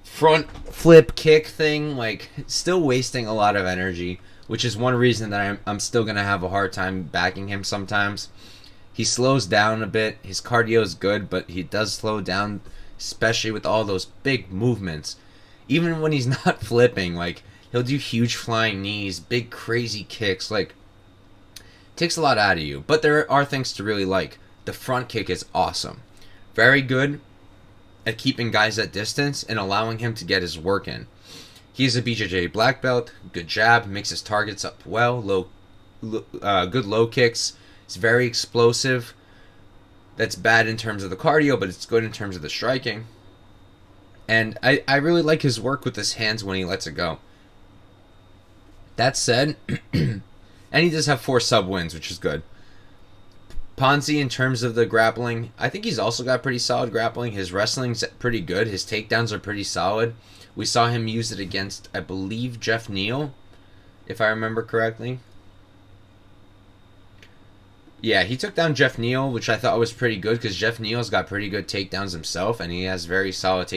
front flip kick thing, like, still wasting a lot of energy, which is one reason that I'm still gonna have a hard time backing him sometimes. He slows down a bit. His cardio is good, but he does slow down, especially with all those big movements. Even when he's not flipping, like, he'll do huge flying knees, big crazy kicks, like, takes a lot out of you. But there are things to really like. The front kick is awesome. Very good at keeping guys at distance and allowing him to get his work in. He's a BJJ black belt, good jab, makes his targets up well, good low kicks. It's very explosive. That's bad in terms of the cardio, but it's good in terms of the striking. And I really like his work with his hands when he lets it go. That said, and he does have 4 sub wins, which is good. Ponzi, in terms of the grappling, I think he's also got pretty solid grappling. His wrestling's pretty good. His takedowns are pretty solid. We saw him use it against, I believe, Jeff Neal, if I remember correctly. Yeah, he took down Jeff Neal, which I thought was pretty good because Jeff Neal's got pretty good takedowns himself, and he has very solid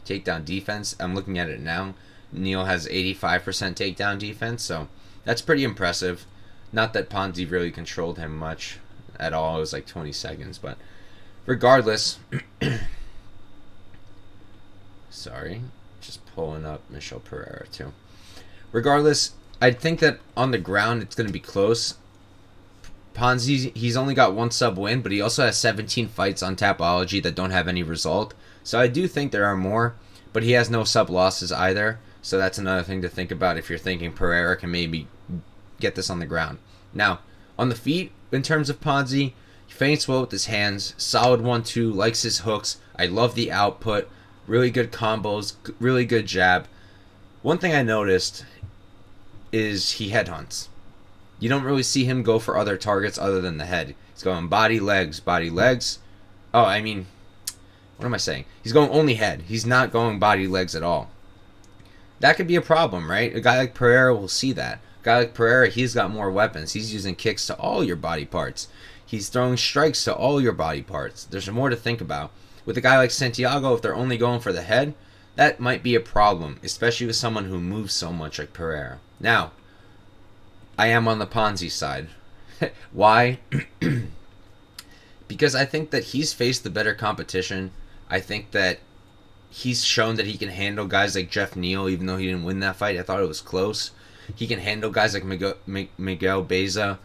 takedown defense. I'm looking at it now. Neal has 85% takedown defense, so that's pretty impressive. Not that Ponzi really controlled him much at all. It was like 20 seconds, but regardless, sorry, just pulling up Michel Pereira too. Regardless, I think that on the ground it's going to be close. Ponzi, he's only got 1 sub win, but he also has 17 fights on Tapology that don't have any result. So I do think there are more, but he has no sub losses either. So that's another thing to think about if you're thinking Pereira can maybe get this on the ground. Now, on the feet, in terms of Ponzi, he feints well with his hands, solid 1-2, likes his hooks. I love the output, really good combos, really good jab. One thing I noticed is he headhunts. You don't really see him go for other targets other than the head. He's going body, legs, body, legs. Oh, I mean, what am I saying? He's going only head. He's not going body, legs at all. That could be a problem, right? A guy like Pereira will see that. A guy like Pereira, he's got more weapons. He's using kicks to all your body parts. He's throwing strikes to all your body parts. There's more to think about. With a guy like Santiago, if they're only going for the head, that might be a problem, especially with someone who moves so much like Pereira. Now, I am on the Ponzi side. Why? Because I think that he's faced the better competition. I think that he's shown that he can handle guys like Jeff Neal, even though he didn't win that fight. I thought it was close. He can handle guys like Miguel Beza.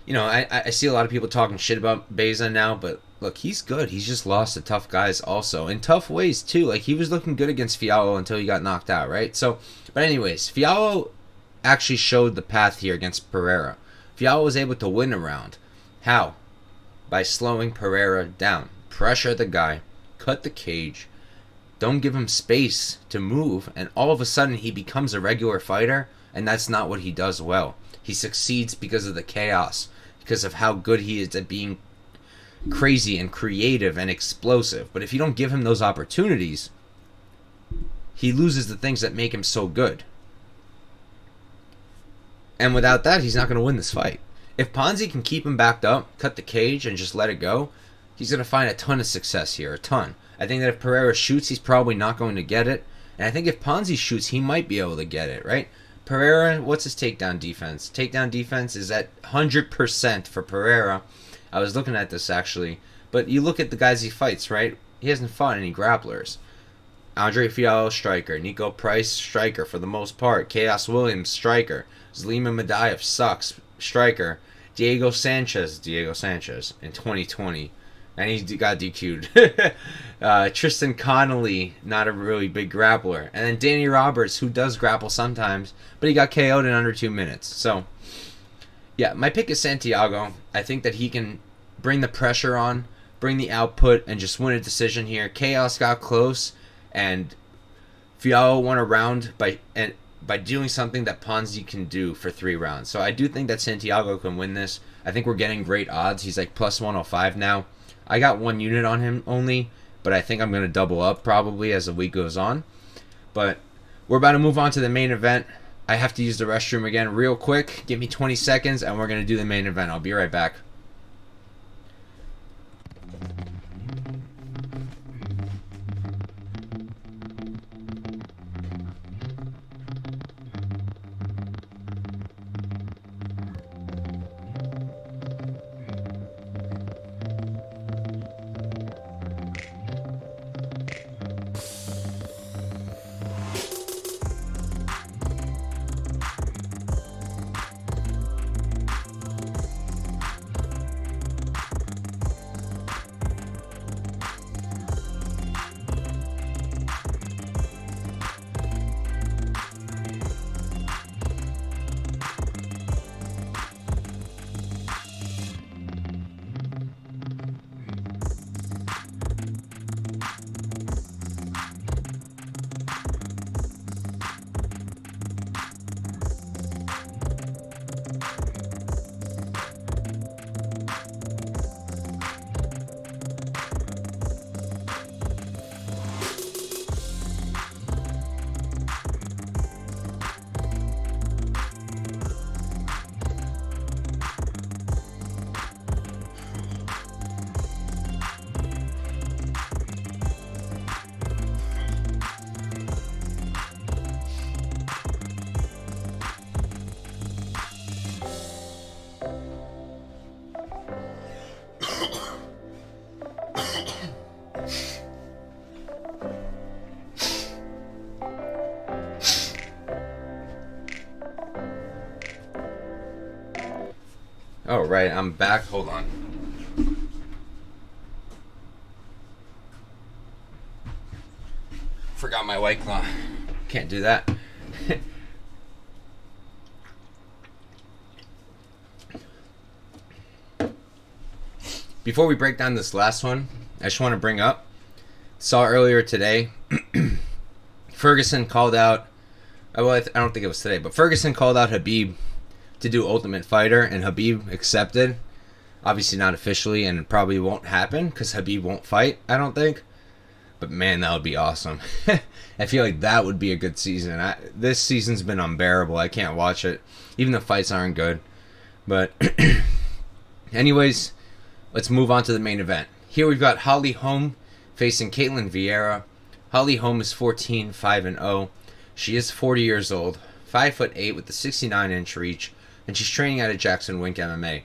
You know, I see a lot of people talking shit about Beza now, but look, he's good. He's just lost to tough guys also. In tough ways, too. Like, he was looking good against Fialho until he got knocked out, right? So, but anyways, Fialho actually showed the path here against Pereira. Fialho was able to win a round. How? By slowing Pereira down. Pressure the guy. Cut the cage. Don't give him space to move, and all of a sudden he becomes a regular fighter, and that's not what he does well. He succeeds because of the chaos, because of how good he is at being crazy and creative and explosive. But if you don't give him those opportunities, he loses the things that make him so good. And without that, he's not going to win this fight. If Ponzi can keep him backed up, cut the cage, and just let it go, he's going to find a ton of success here, a ton. I think that if Pereira shoots, he's probably not going to get it. And I think if Ponzi shoots, he might be able to get it, right? Pereira, what's his takedown defense? Takedown defense is at 100% for Pereira. I was looking at this, actually. But you look at the guys he fights, right? He hasn't fought any grapplers. Andre Fialho, striker. Nico Price, striker for the most part. Chaos Williams, striker. Zlima Madaev sucks, striker. Diego Sanchez in 2020. And he got DQ'd. Tristan Connolly, not a really big grappler. And then Danny Roberts, who does grapple sometimes, but he got KO'd in under 2 minutes. So, yeah, my pick is Santiago. I think that he can bring the pressure on, bring the output, and just win a decision here. Chaos got close, and Fialho won a round by doing something that Ponzi can do for 3 rounds. So I do think that Santiago can win this. I think we're getting great odds. He's like plus 105 now. I got 1 unit on him only, but I think I'm going to double up probably as the week goes on. But we're about to move on to the main event. I have to use the restroom again real quick. Give me 20 seconds, and we're going to do the main event. I'll be right back. Oh, right, I'm back. Hold on. Forgot my White Claw. Can't do that. Before we break down this last one, I just want to bring up, saw earlier today, Ferguson called out, well, I don't think it was today, but Ferguson called out Khabib to do Ultimate Fighter, and Khabib accepted. Obviously not officially, and it probably won't happen because Khabib won't fight, I don't think. But man, that would be awesome. I feel like that would be a good season. This season's been unbearable. I can't watch it. Even the fights aren't good. But anyways, let's move on to the main event. Here we've got Holly Holm facing Ketlen Vieira. Holly Holm is 14-5-0. She is 40 years old, 5'8" with a 69-inch reach, and she's training out of Jackson Wink MMA.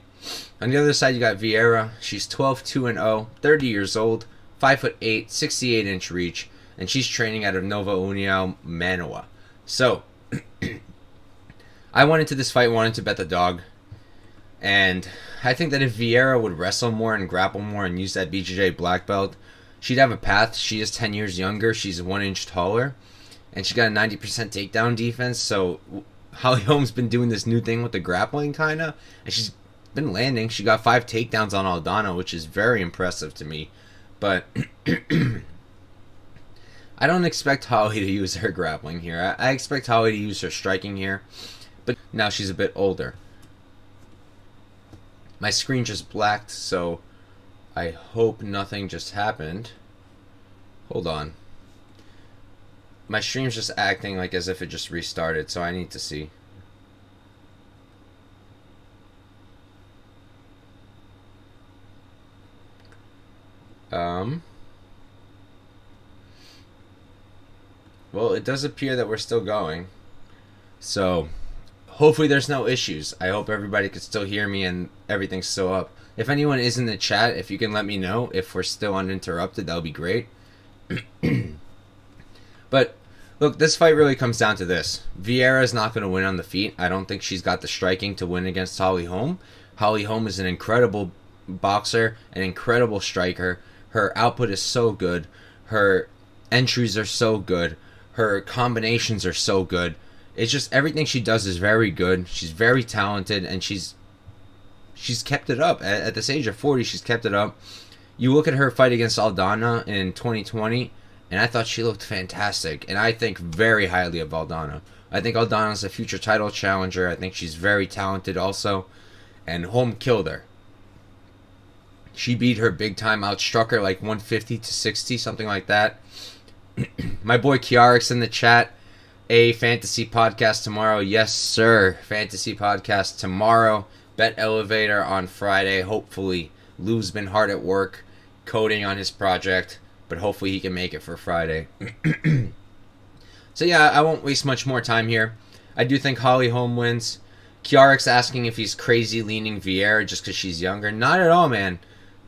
On the other side, you got Vieira. She's 12-2-0, 30 years old, 5'8", 68-inch reach, and she's training out of Nova União, Manoa. So, I went into this fight wanting to bet the dog, and I think that if Vieira would wrestle more and grapple more and use that BJJ black belt, she'd have a path. She is 10 years younger. She's 1 inch taller, and she got a 90% takedown defense. So Holly Holm's been doing this new thing with the grappling, kind of, and she's been landing. She got 5 takedowns on Aldana, which is very impressive to me. But I don't expect Holly to use her grappling here. I expect Holly to use her striking here. But now she's a bit older. My screen just blacked, so I hope nothing just happened. Hold on. My stream's just acting like as if it just restarted, so I need to see. Well, it does appear that we're still going. So, hopefully there's no issues. I hope everybody can still hear me and everything's still up. If anyone is in the chat, if you can let me know if we're still uninterrupted, that would be great. But, look, this fight really comes down to this. Vieira is not going to win on the feet. I don't think she's got the striking to win against Holly Holm. Holly Holm is an incredible boxer, an incredible striker. Her output is so good. Her entries are so good. Her combinations are so good. It's just everything she does is very good. She's very talented, and she's kept it up. At this age of 40, she's kept it up. You look at her fight against Aldana in 2020, and I thought she looked fantastic. And I think very highly of Aldana. I think Aldana's a future title challenger. I think she's very talented also. And Holm killed her. She beat her big time, outstruck her like 150 to 60, something like that. My boy Kiarik's in the chat. A fantasy podcast tomorrow. Yes, sir. Fantasy podcast tomorrow. Bet Elevator on Friday. Hopefully. Lou's been hard at work coding on his project, but hopefully he can make it for Friday. So yeah, I won't waste much more time here. I do think Holly Holm wins. Kiarik's asking if he's crazy leaning Vieira just because she's younger. Not at all, man.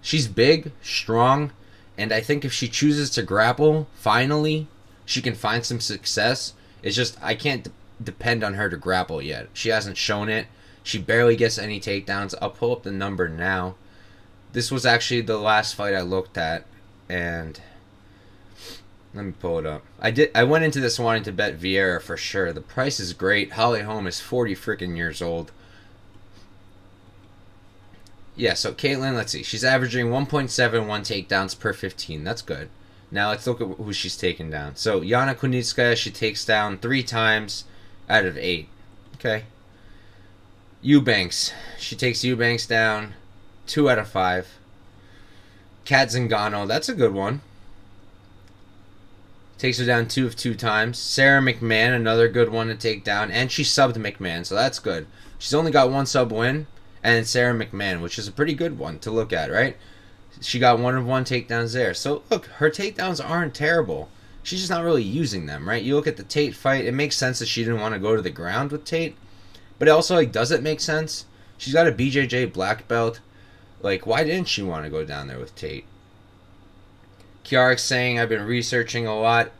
She's big, strong, and I think if she chooses to grapple, finally, she can find some success. It's just, I can't depend on her to grapple yet. She hasn't shown it. She barely gets any takedowns. I'll pull up the number now. This was actually the last fight I looked at, and let me pull it up. I went into this wanting to bet Vieira for sure. The price is great. Holly Holm is 40 freaking years old. Yeah, so Ketlen, let's see. She's averaging 1.71 takedowns per 15. That's good. Now let's look at who she's taken down. So Yana Kunitskaya, she takes down 3 times out of 8. Okay. Eubanks. She takes Eubanks down 2 out of 5. Kat Zingano, that's a good one. Takes her down 2 of 2 times. Sarah McMahon, another good one to take down. And she subbed McMahon, so that's good. She's only got 1 sub win. And Sarah McMahon, which is a pretty good one to look at, right? She got 1 of 1 takedowns there. So, look, her takedowns aren't terrible. She's just not really using them, right? You look at the Tate fight, it makes sense that she didn't want to go to the ground with Tate. But it also, like, does it make sense? She's got a BJJ black belt. Like, why didn't she want to go down there with Tate? Kiarik's saying, I've been researching a lot.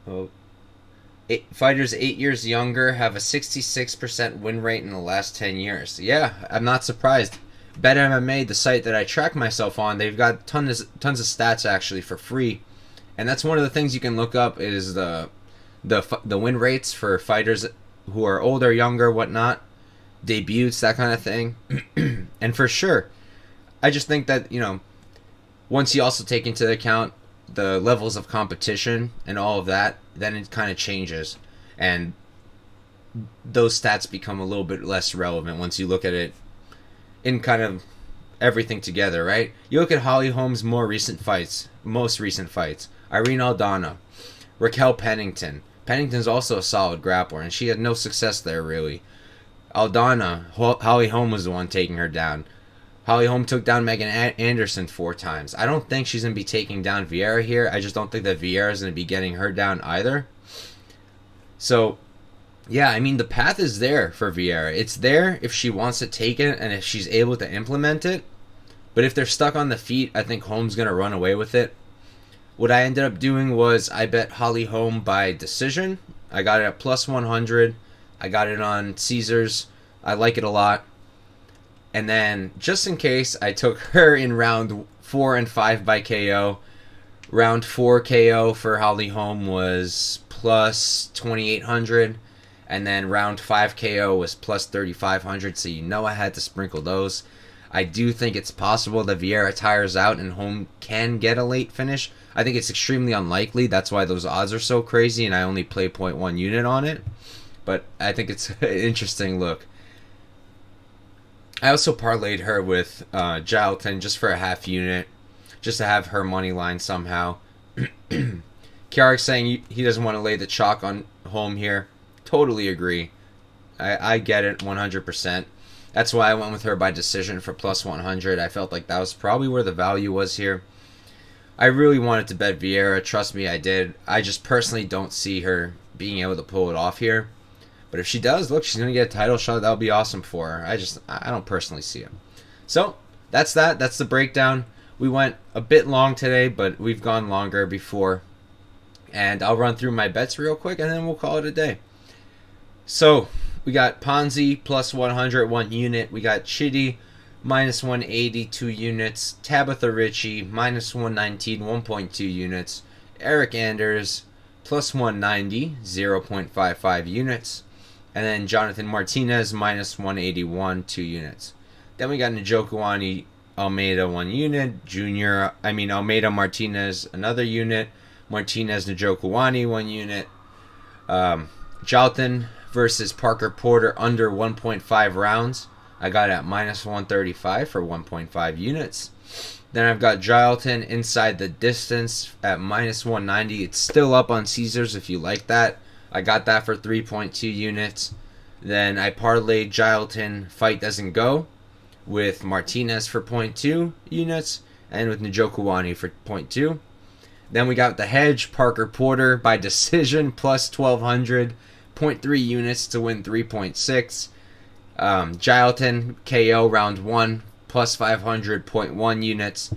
Oh. Fighters 8 years younger have a 66% win rate in the last 10 years. Yeah, I'm not surprised. Bet MMA, the site that I track myself on, they've got tons of stats actually for free, and that's one of the things you can look up is the win rates for fighters who are older, younger, whatnot, debuts, that kind of thing. And for sure, I just think that, you know, once you also take into account the levels of competition and all of that, then it kind of changes, and those stats become a little bit less relevant once you look at it in kind of everything together, right? You look at Holly Holmes' most recent fights. Irene Aldana, Raquel Pennington. Pennington's also a solid grappler, and she had no success there, really. Aldana, Holly Holm was the one taking her down. Holly Holm took down Megan Anderson 4 times. I don't think she's going to be taking down Vieira here. I just don't think that Vieira is going to be getting her down either. So, yeah, I mean, the path is there for Vieira. It's there if she wants to take it and if she's able to implement it. But if they're stuck on the feet, I think Holm's going to run away with it. What I ended up doing was I bet Holly Holm by decision. I got it at plus 100. I got it on Caesars. I like it a lot. And then, just in case, I took her in round 4 and 5 by KO. Round 4 KO for Holly Holm was plus 2,800. And then round 5 KO was plus 3,500. So you know I had to sprinkle those. I do think it's possible that Vieira tires out and Holm can get a late finish. I think it's extremely unlikely. That's why those odds are so crazy, and I only play 0.1 unit on it. But I think it's an interesting look. I also parlayed her with Jailton just for a half unit, just to have her money line somehow. Kiarik saying he doesn't want to lay the chalk on Holm here. Totally agree. I get it 100%. That's why I went with her by decision for plus 100. I felt like that was probably where the value was here. I really wanted to bet Vieira. Trust me, I did. I just personally don't see her being able to pull it off here. But if she does, look, she's going to get a title shot. That would be awesome for her. I don't personally see it. So, that's that. That's the breakdown. We went a bit long today, but we've gone longer before. And I'll run through my bets real quick, and then we'll call it a day. So, we got Ponzi plus 100, 1 unit. We got Chidi minus 180, 2 units. Tabatha Ricci minus 119, 1.2 units. Eryk Anders plus 190, 0.55 units. And then Jonathan Martinez minus 181, 2 units. Then we got Njokuani Almeida 1 unit. Almeida Martinez another unit. Martinez Njokuani 1 unit. Jailton versus Parker Porter under 1.5 rounds. I got at minus 135 for 1.5 units. Then I've got Jailton inside the distance at minus 190. It's still up on Caesars if you like that. I got that for 3.2 units. Then I parlayed Jailton fight doesn't go with Martinez for 0.2 units and with Njokuani for 0.2. Then we got the hedge, Parker Porter by decision plus 1,200, 0.3 units to win 3.6. Jailton KO round 1 plus 500, 0.1 units.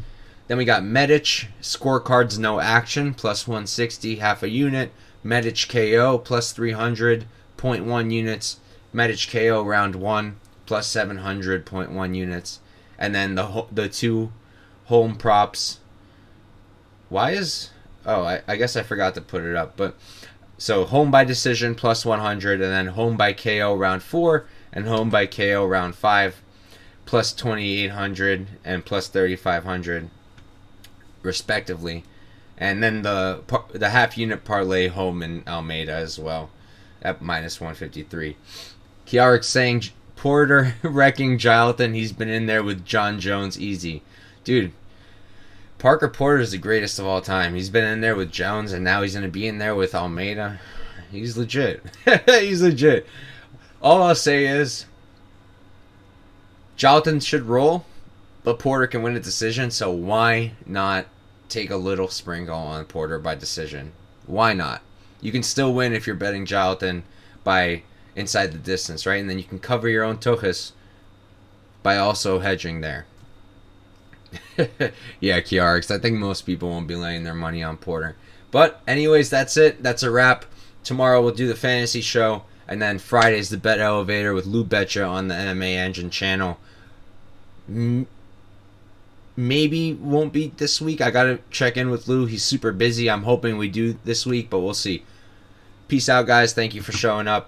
Then we got Medic, scorecards no action, plus 160, half a unit. Medic KO, plus 300, 0.1 units. Medic KO round 1, plus 700, 0.1 units. And then the 2 Holm props. I guess I forgot to put it up. But so Holm by decision, plus 100. And then Holm by KO round 4. And Holm by KO round 5. Plus 2,800 and plus 3,500. Respectively. And then the half unit parlay Holm and Almeida as well at minus 153. Kiarik saying Porter wrecking Jailton. He's been in there with John Jones easy. Dude, Parker Porter is the greatest of all time. He's been in there with Jones and now he's going to be in there with Almeida. He's legit. He's legit. All I'll say is Jailton should roll, but Porter can win a decision, so why not take a little sprinkle on Porter by decision? Why not? You can still win if you're betting Jailton by inside the distance, right? And then you can cover your own tuchus by also hedging there. Yeah, Kiarix. I think most people won't be laying their money on Porter. But anyways, that's it. That's a wrap. Tomorrow we'll do the fantasy show. And then Friday's the bet elevator with Lou Betcha on the MMA Engine channel. Maybe won't be this week. I gotta check in with Lou. He's super busy. I'm hoping we do this week, but we'll see. Peace out, guys. Thank you for showing up.